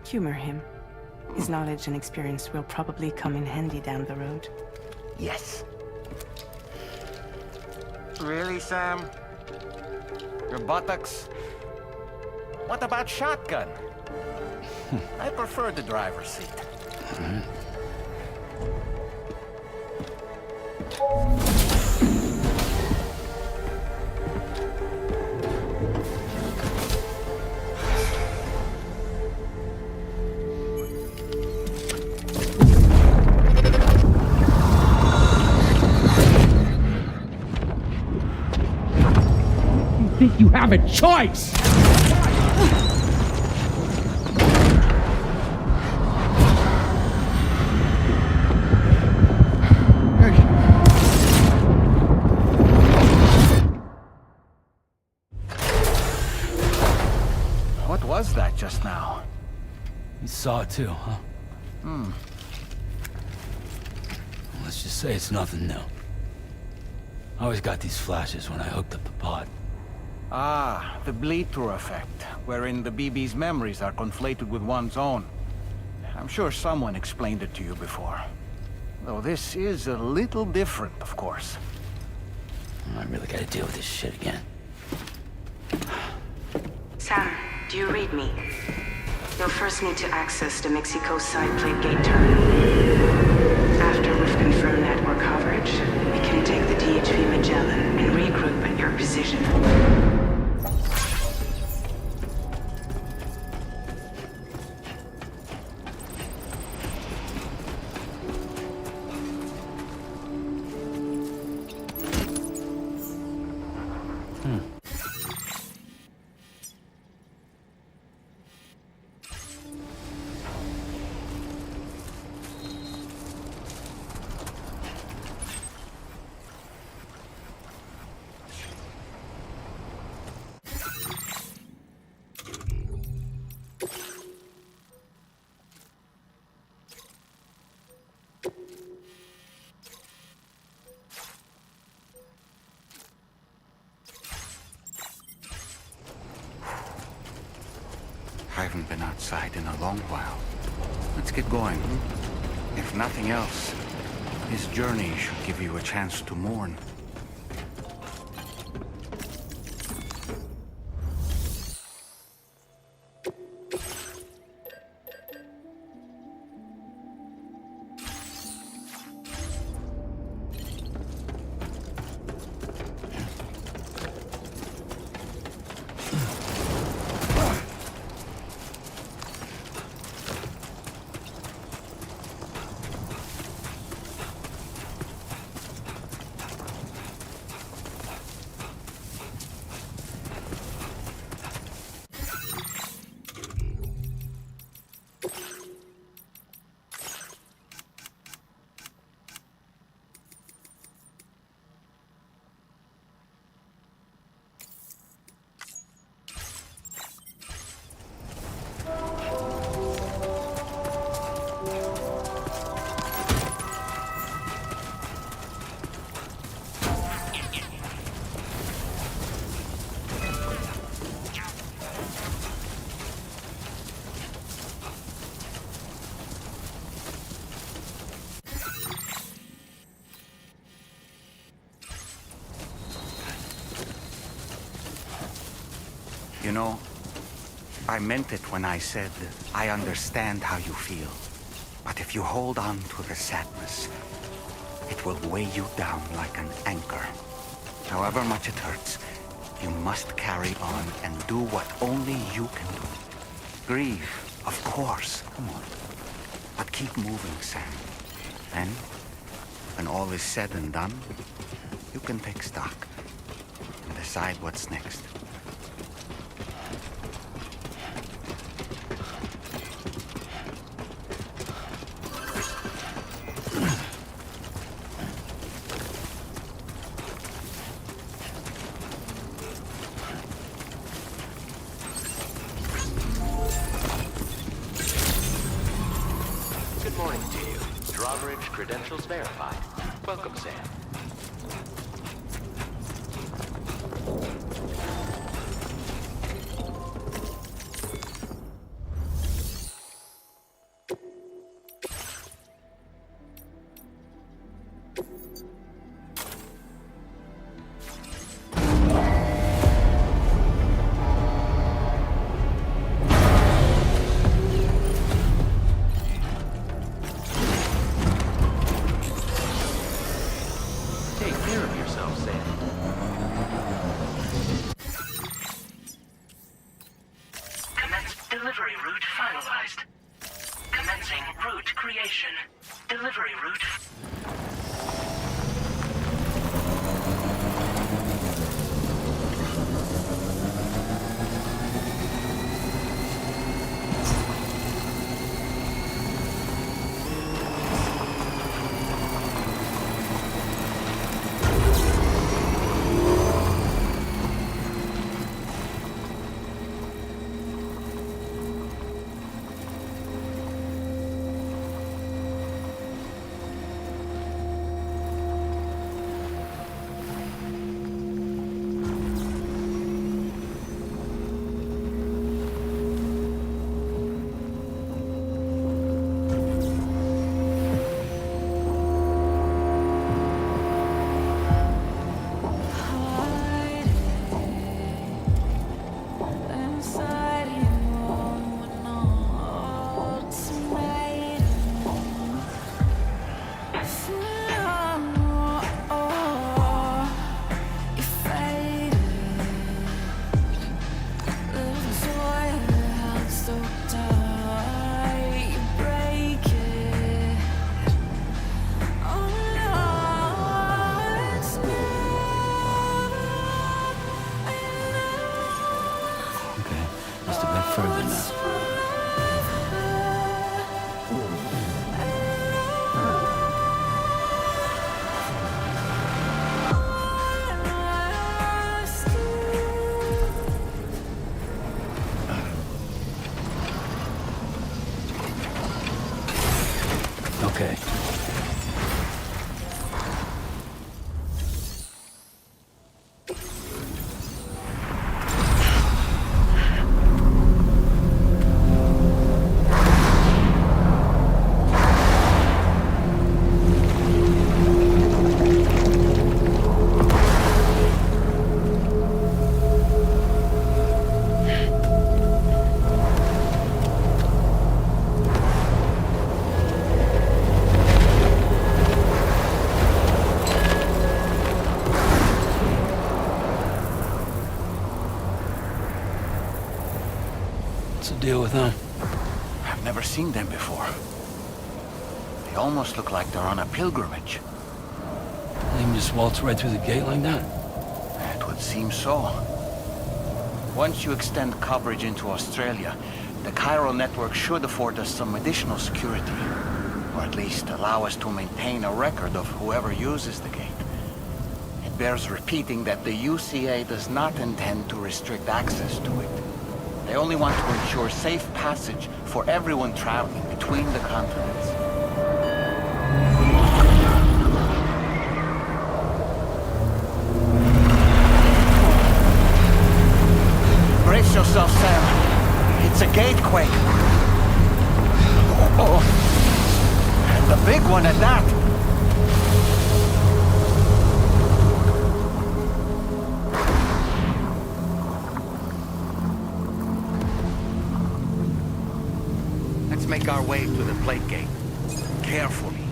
Humor him. His knowledge and experience will probably come in handy down the road. Yes. Really, Sam? Your buttocks? What about shotgun? I prefer the driver's seat. Think you have a choice? What was that just now? You saw it too, huh? Let's just say it's nothing new. I always got these flashes when I hooked up the pod. Ah, the bleed-through effect, wherein the BB's memories are conflated with one's own. I'm sure someone explained it to you before. Though this is a little different, of course. I really gotta deal with this shit again. Sam, do you read me? You'll first need to access the Mexico side plate gate terminal. After we've confirmed network coverage, we can take the DHV Magellan and regroup at your position. I haven't been outside in a long while. Let's get going. If nothing else, this journey should give you a chance to mourn. You know, I meant it when I said I understand how you feel. But if you hold on to the sadness, it will weigh you down like an anchor. However much it hurts, you must carry on and do what only you can do. Grieve, of course, come on. But keep moving, Sam. Then, when all is said and done, you can take stock and decide what's next. Good morning to you. Drawbridge credentials verified. Welcome, Sam. Must have been further now. Okay. What's the deal with them? I've never seen them before. They almost look like they're on a pilgrimage. They can just waltz right through the gate like that? It would seem so. Once you extend coverage into Australia, the chiral network should afford us some additional security. Or at least allow us to maintain a record of whoever uses the gate. It bears repeating that the UCA does not intend to restrict access to it. They only want to ensure safe passage for everyone traveling between the continents. Brace yourself, Sam. It's a gatequake. Oh. And a big one at that. Make our way to the plate gate. Carefully.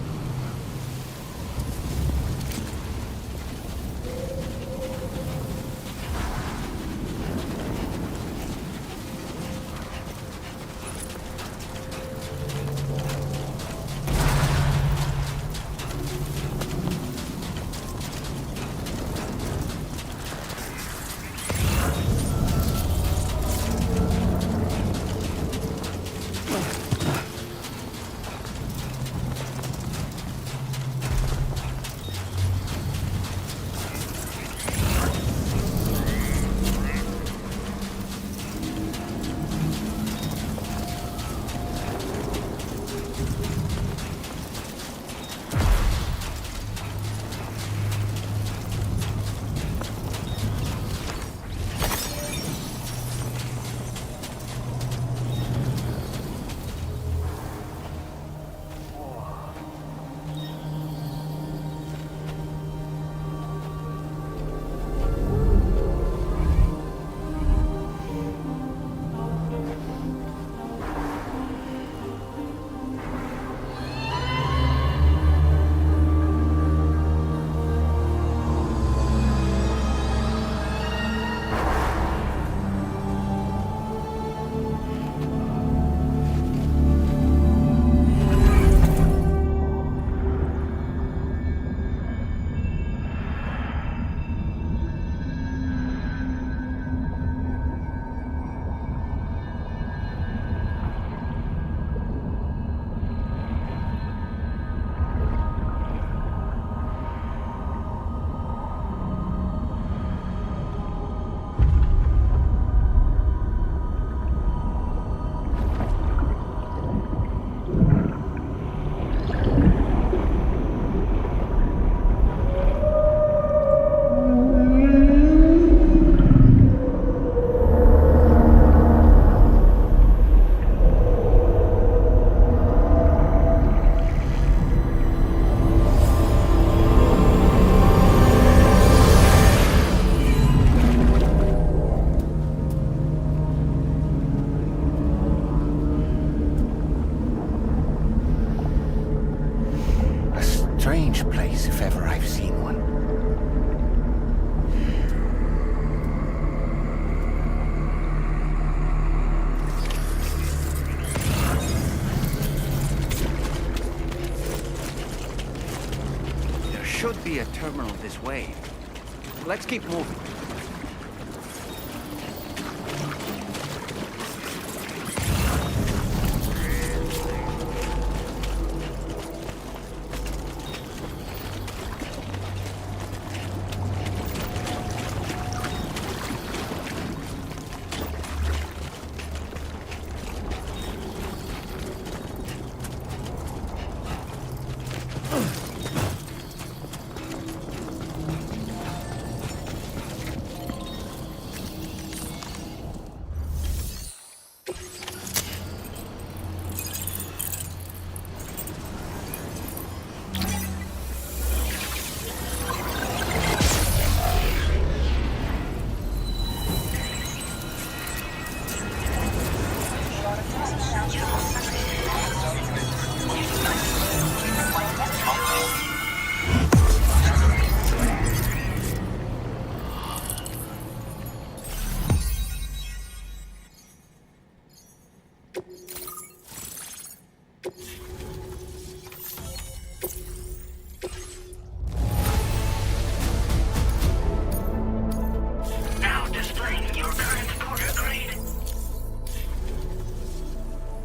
should be a terminal this way. Let's keep moving.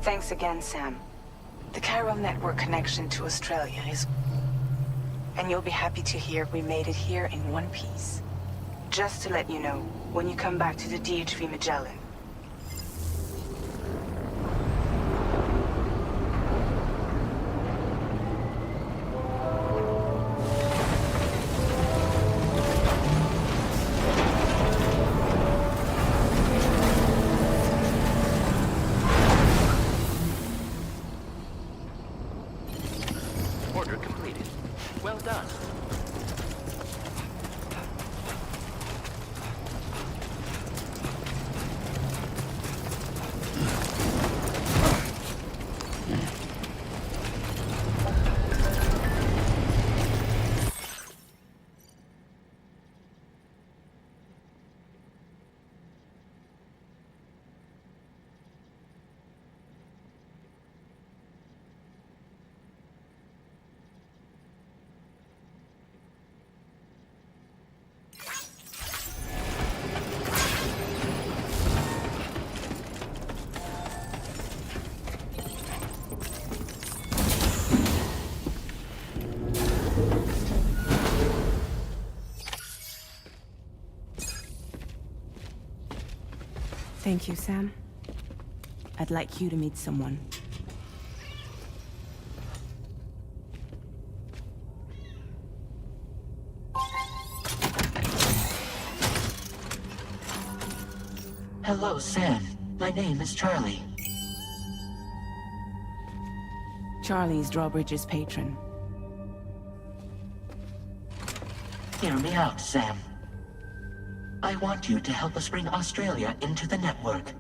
Thanks again, Sam. The chiral network connection to Australia is... And you'll be happy to hear we made it here in one piece. Just to let you know, when you come back to the DHV Magellan, Order completed. Well done. thank you, Sam. I'd like you to meet someone. Hello, Sam. My name is Charlie. Charlie's Drawbridge's patron. Hear me out, Sam. I want you to help us bring Australia into the network.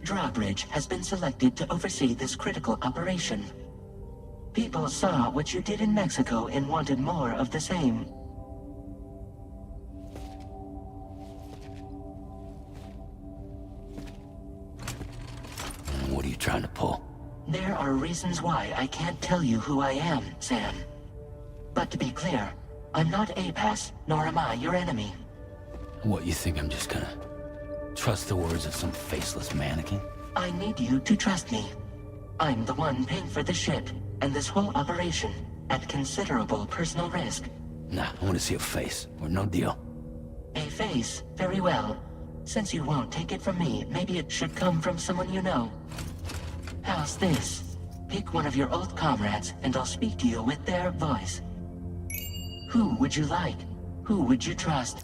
Drawbridge has been selected to oversee this critical operation. People saw what you did in Mexico and wanted more of the same. What are you trying to pull? There are reasons why I can't tell you who I am, Sam. But to be clear, I'm not APAS, nor am I your enemy. What, you think I'm just gonna trust the words of some faceless mannequin? I need you to trust me. I'm the one paying for the ship and this whole operation at considerable personal risk. Nah, I want to see a face, or no deal. A face? Very well. Since you won't take it from me, maybe it should come from someone you know. How's this? Pick one of your old comrades, and I'll speak to you with their voice. Who would you like? Who would you trust?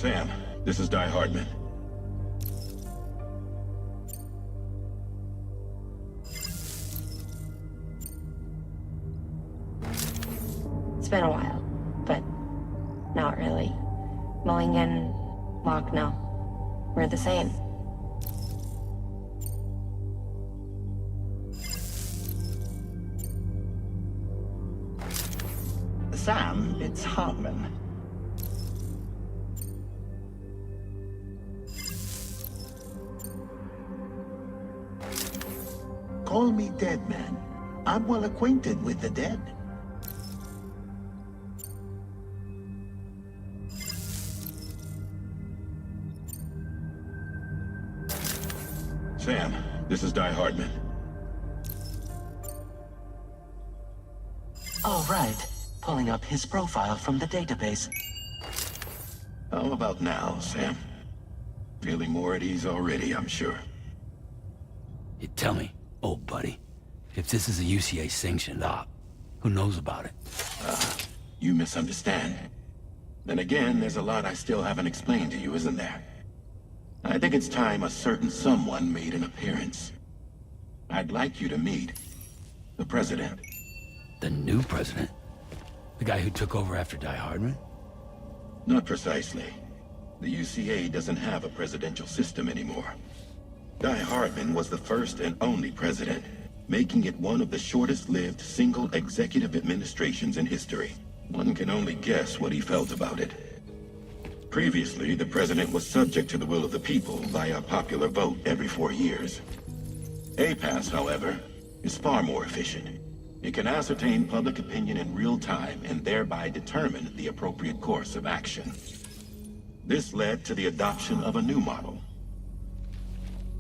Sam, this is Di Hardman. It's been a while, but not really. Mulligan, Locke, no. We're the same. Sam, it's Hartman. Call me Dead Man. I'm well acquainted with the dead. Sam, this is Di Hardman. All right. Pulling up his profile from the database. How about now, Sam? Feeling more at ease already, I'm sure. You tell me, old buddy, if this is a UCA-sanctioned op, who knows about it? You misunderstand. Then again, there's a lot I still haven't explained to you, isn't there? I think it's time a certain someone made an appearance. I'd like you to meet the President. The new president? The guy who took over after Di Hardman? Not precisely. The UCA doesn't have a presidential system anymore. Di Hardman was the first and only president, making it one of the shortest-lived single executive administrations in history. One can only guess what he felt about it. Previously, the president was subject to the will of the people via popular vote every 4 years. APAS, however, is far more efficient. It can ascertain public opinion in real time and thereby determine the appropriate course of action. This led to the adoption of a new model.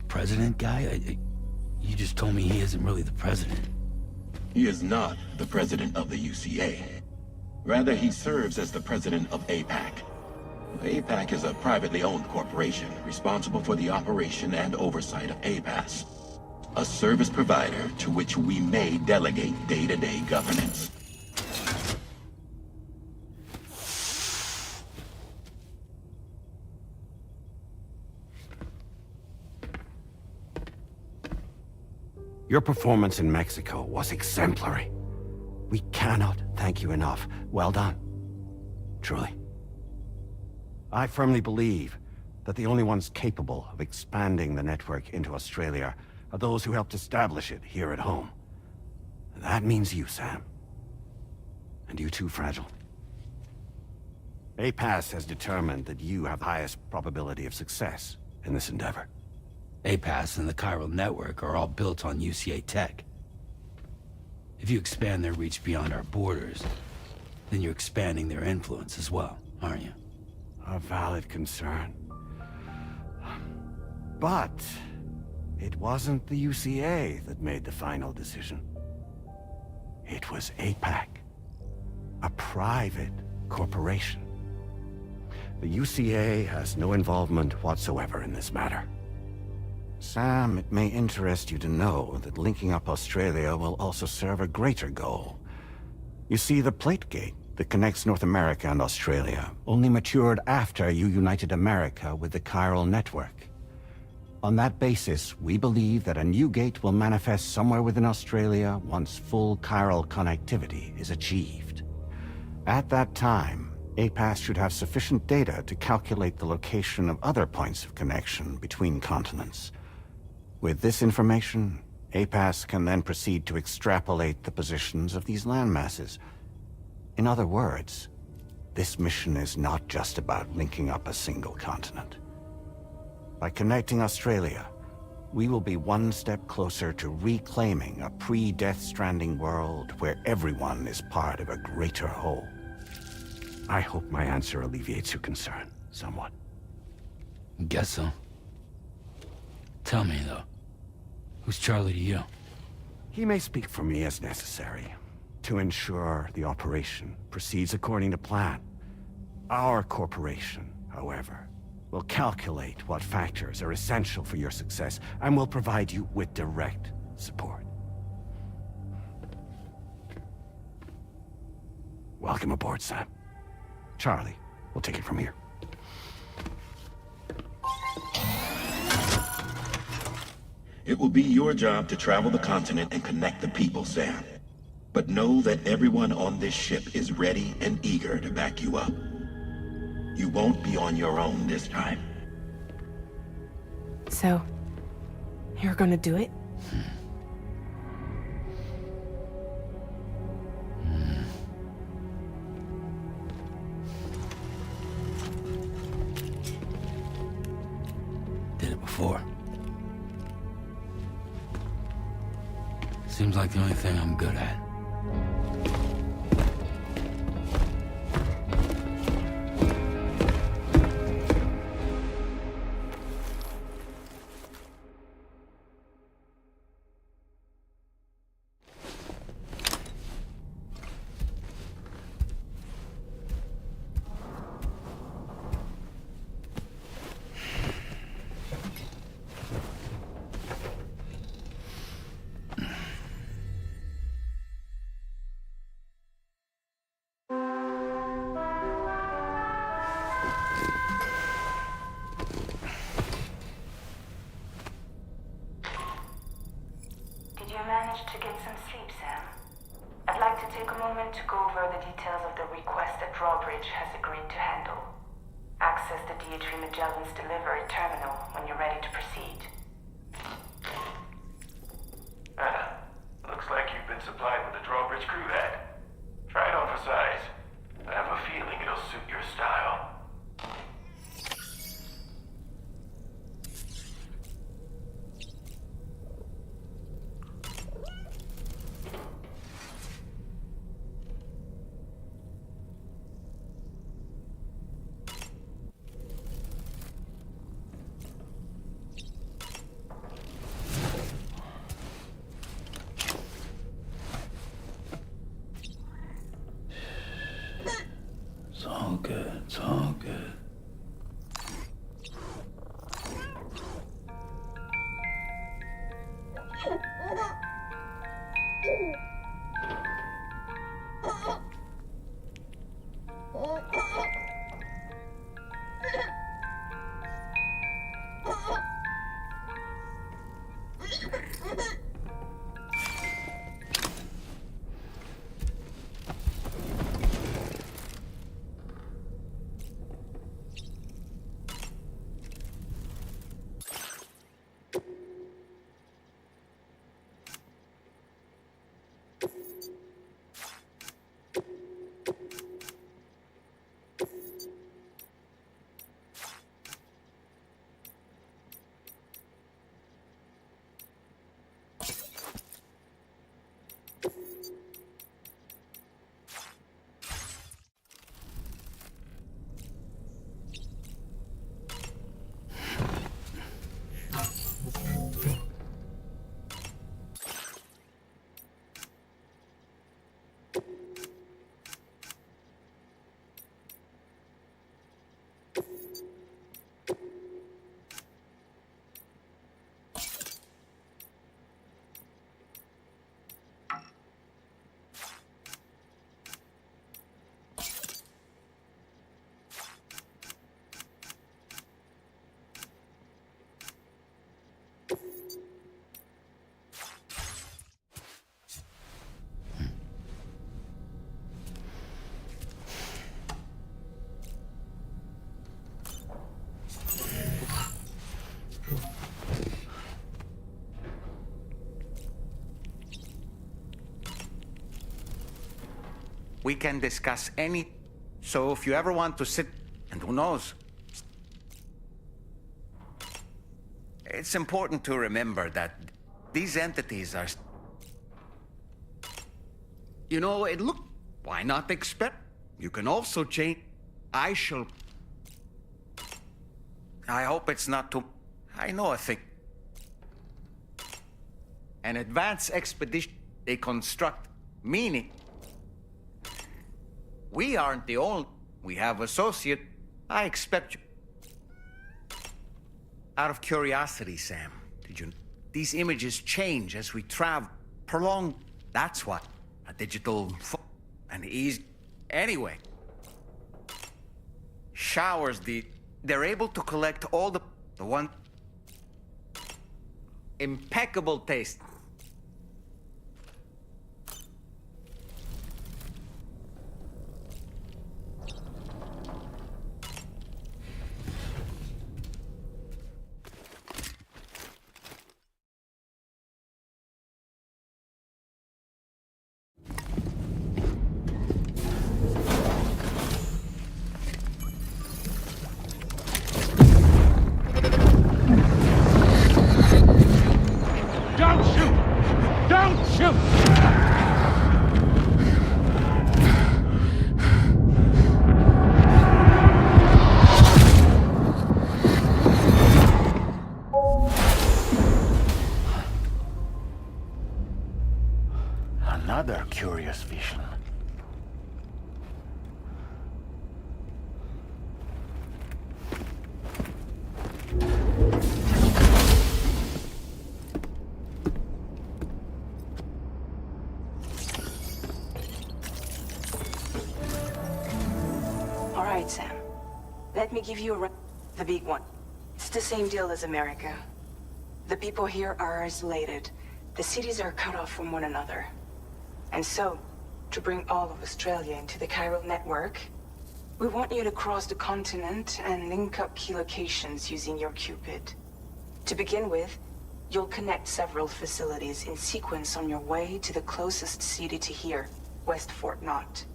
President guy? You just told me he isn't really the president. He is not the president of the UCA. Rather, he serves as the president of APAC. APAC is a privately owned corporation responsible for the operation and oversight of APAS, a service provider to which we may delegate day-to-day governance. Your performance in Mexico was exemplary. We cannot thank you enough. Well done. Truly. I firmly believe that the only ones capable of expanding the network into Australia are those who helped establish it here at home. That means you, Sam. And you too, Fragile. APAS has determined that you have the highest probability of success in this endeavor. APAS and the chiral network are all built on UCA tech. If you expand their reach beyond our borders, then you're expanding their influence as well, aren't you? A valid concern. But it wasn't the UCA that made the final decision. It was APAC, a private corporation. The UCA has no involvement whatsoever in this matter. Sam, it may interest you to know that linking up Australia will also serve a greater goal. You see, the plate gate that connects North America and Australia only matured after you united America with the chiral network. On that basis, we believe that a new gate will manifest somewhere within Australia once full chiral connectivity is achieved. At that time, APAS should have sufficient data to calculate the location of other points of connection between continents. With this information, APAS can then proceed to extrapolate the positions of these landmasses. In other words, this mission is not just about linking up a single continent. By connecting Australia, we will be one step closer to reclaiming a pre-Death Stranding world where everyone is part of a greater whole. I hope my answer alleviates your concern somewhat. Guess so. Tell me, though. Who's Charlie to you? He may speak for me as necessary, to ensure the operation proceeds according to plan. Our corporation, however, will calculate what factors are essential for your success, and will provide you with direct support. Welcome aboard, Sam. Charlie, we'll take it from here. It will be your job to travel the continent and connect the people, Sam. But know that everyone on this ship is ready and eager to back you up. You won't be on your own this time. So, you're gonna do it? Did it before. Seems like the only thing I'm good at. To get some sleep, Sam. I'd like to take a moment to go over the details of the request that Drawbridge has agreed to handle. Access the DHV Magellan's delivery terminal when you're ready to proceed. Anna, looks like you've been supplied with the Drawbridge crew hat. Try it on for size. I have a feeling it'll suit your style. We can discuss any... So if you ever want to sit... And who knows? It's important to remember that these entities are... You know, why not expect? You can also change... I hope it's not too... I know a thing. An advanced expedition they construct, meaning... We aren't the only... We have associate. I expect you... Out of curiosity, Sam, did you... These images change as we travel. Prolong... That's what. A digital... And easy... Anyway. Showers They're able to collect all the one... Impeccable taste. Don't shoot! Don't shoot! Another curious vision. All right, Sam. Let me give you the big one. It's the same deal as America. The people here are isolated. The cities are cut off from one another. And so, to bring all of Australia into the chiral network, we want you to cross the continent and link up key locations using your Cupid. To begin with, you'll connect several facilities in sequence on your way to the closest city to here, West Fort Knott.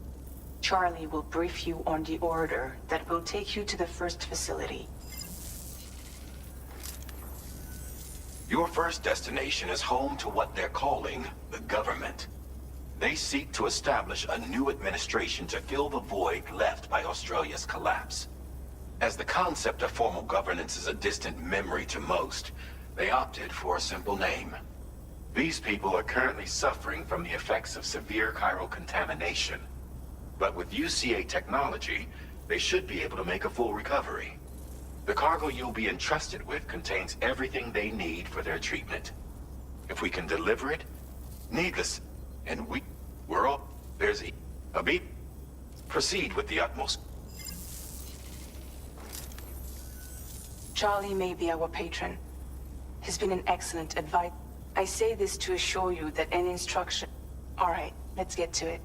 Charlie will brief you on the order that will take you to the first facility. Your first destination is home to what they're calling the government. They seek to establish a new administration to fill the void left by Australia's collapse. As the concept of formal governance is a distant memory to most, they opted for a simple name. These people are currently suffering from the effects of severe chiral contamination. But with UCA technology, they should be able to make a full recovery. The cargo you'll be entrusted with contains everything they need for their treatment. If we can deliver it, needless, and we're all... There's a beat. Proceed with the utmost. Charlie may be our patron. He's been an excellent advisor. I say this to assure you that any instruction... All right, let's get to it.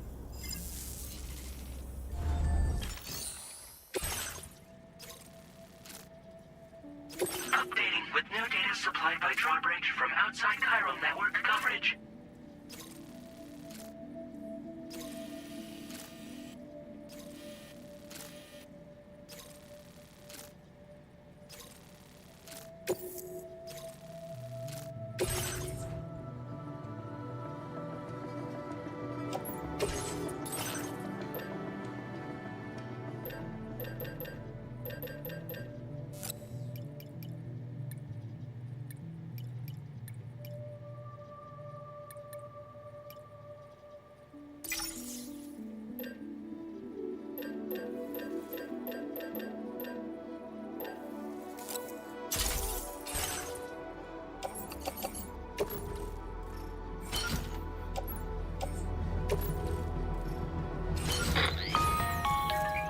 Updating with new data supplied by Drawbridge from outside chiral network coverage.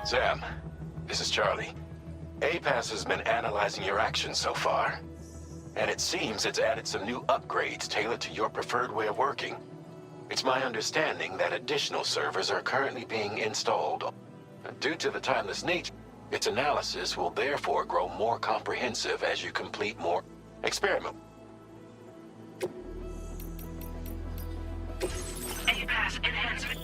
Sam, this is Charlie. APAS has been analyzing your actions so far, and it seems it's added some new upgrades tailored to your preferred way of working. It's my understanding that additional servers are currently being installed. Due to the timeless nature, its analysis will therefore grow more comprehensive as you complete more experiments. APAS enhancement.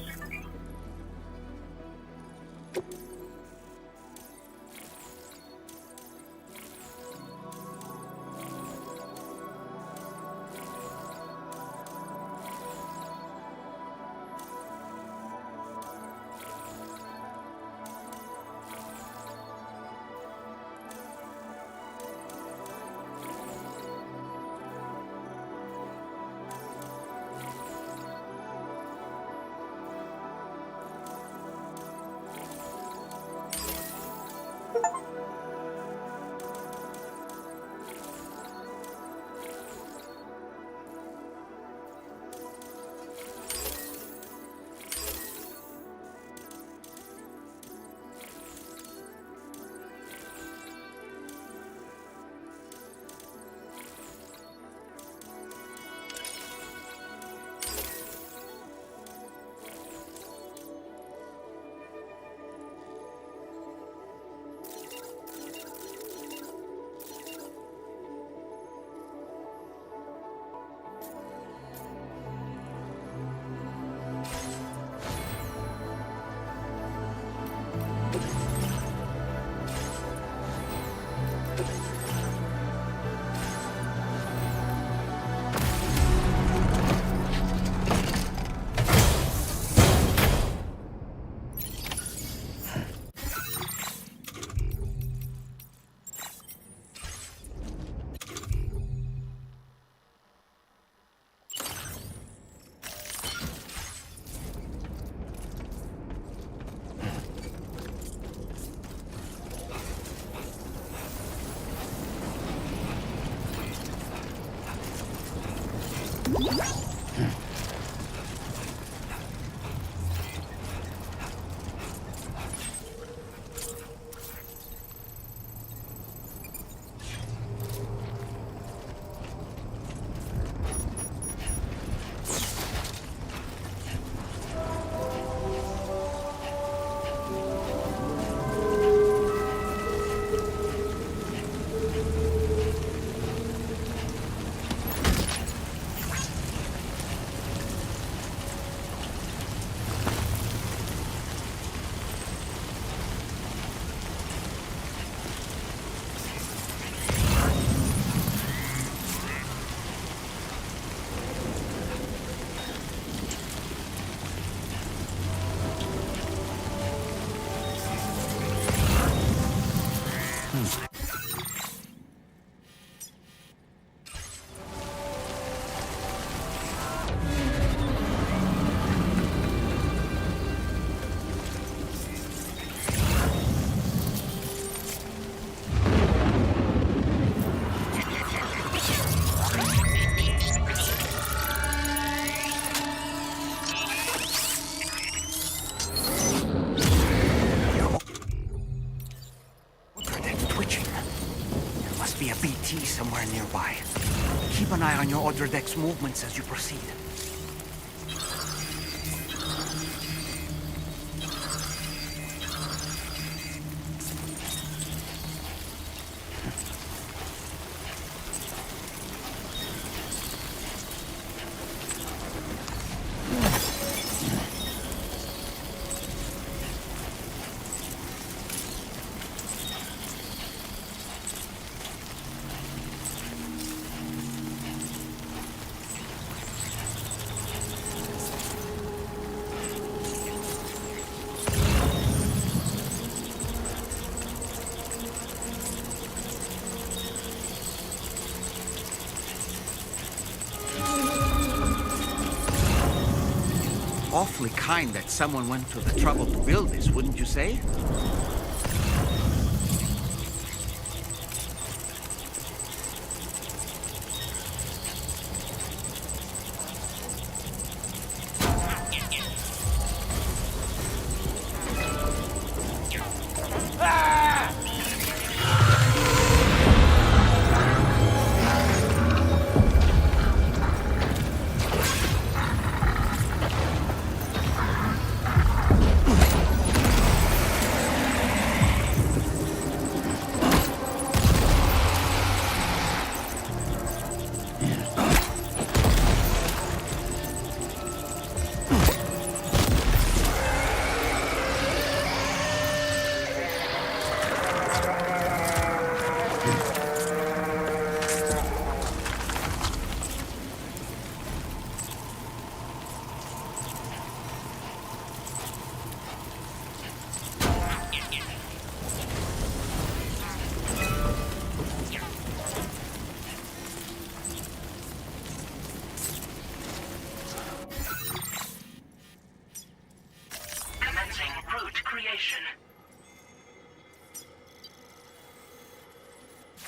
Somewhere nearby. Keep an eye on your other deck's movements as you proceed. Awfully kind that someone went to the trouble to build this, wouldn't you say?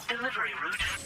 Delivery route.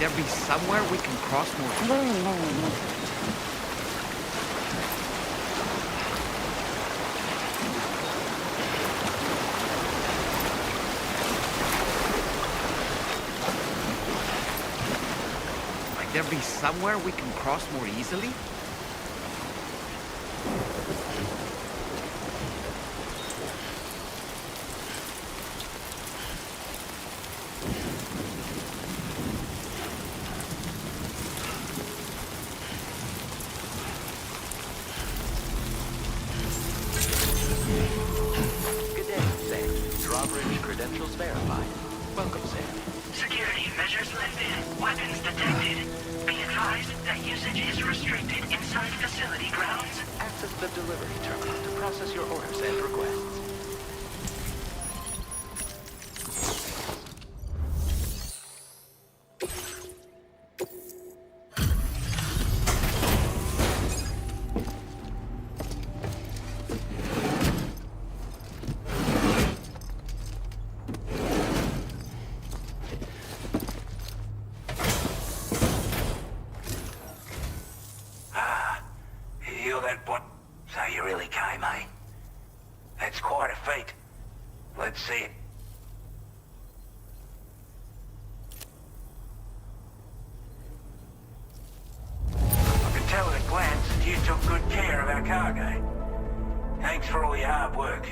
there be somewhere we can cross more? There be somewhere we can cross more easily? Good day, Sam. Drawbridge credentials verified. Welcome, Sam. Security measures lifted. Weapons detected. Be advised that usage is restricted inside facility grounds. Access the delivery terminal to process your orders and requests. You're that what? So you really came, eh? That's quite a feat. Let's see it. I can tell at a glance that you took good care of our cargo. Thanks for all your hard work.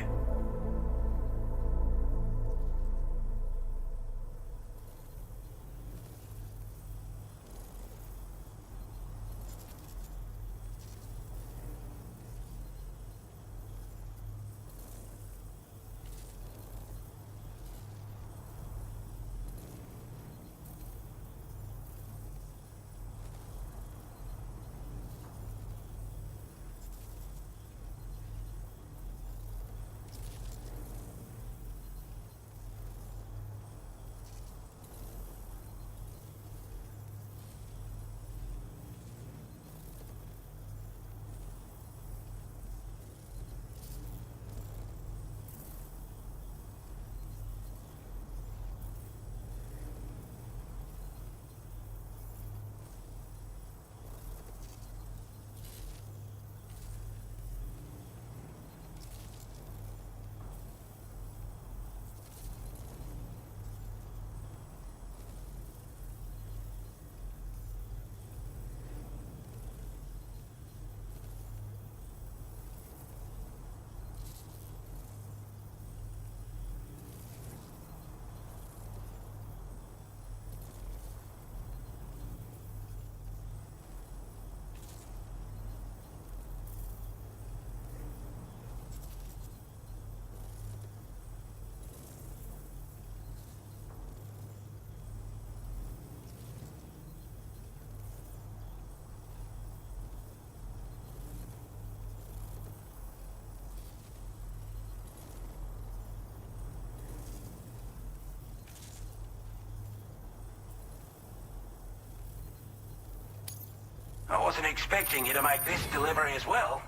I wasn't expecting you to make this delivery as well.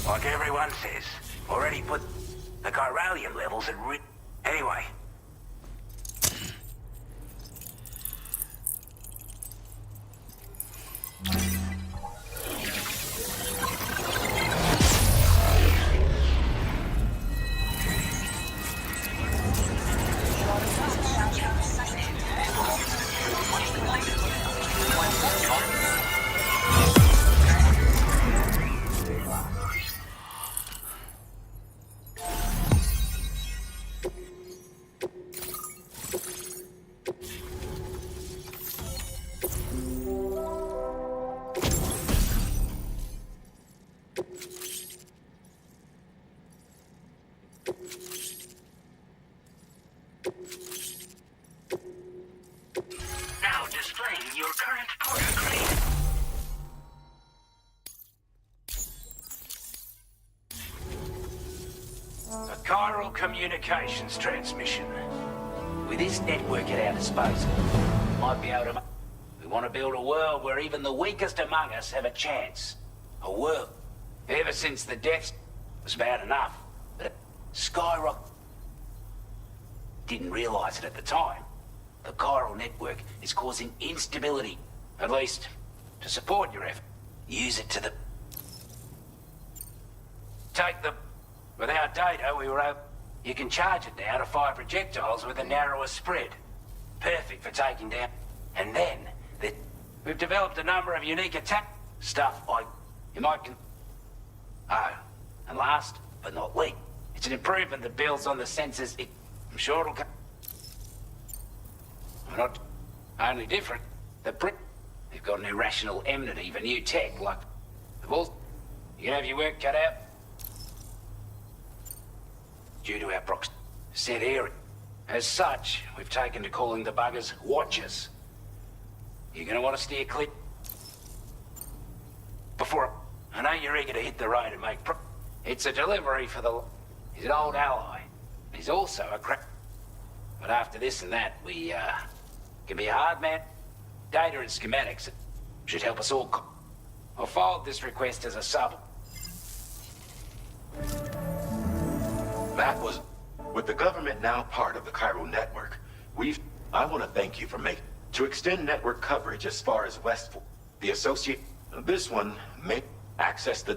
Like everyone says, already put the chiralium levels at risk. Anyway. Now displaying your current porter grade. A chiral communications transmission. With this network at our disposal, we might be able to... We want to build a world where even the weakest among us have a chance. A world. Ever since the deaths was bad enough, but skyrocket. Didn't realize it at the time. The chiral network is causing instability. At least, to support your effort, use it to the... Take the... With our data, we were able... You can charge it now to fire projectiles with a narrower spread. Perfect for taking down... And then, we've developed a number of unique attack... Stuff like... You might... Oh, and last, but not least, it's an improvement that builds on the sensors... I'm sure it'll... We're not only different. The Brit... They've got an irrational enmity for new tech, like... They've all... You can have your work cut out. Due to our set area. As such, we've taken to calling the buggers Watchers. You're gonna want to steer clear... Before... I know you're eager to hit the road and make It's a delivery for the... He's an old ally. He's also a crack... But after this and that, we, can be a hard man. Data and schematics should help us all... I'll forward this request as a sub. That was... With the government now part of the chiral network, I want to thank you for making... To extend network coverage as far as Westport, the associate... This one may access the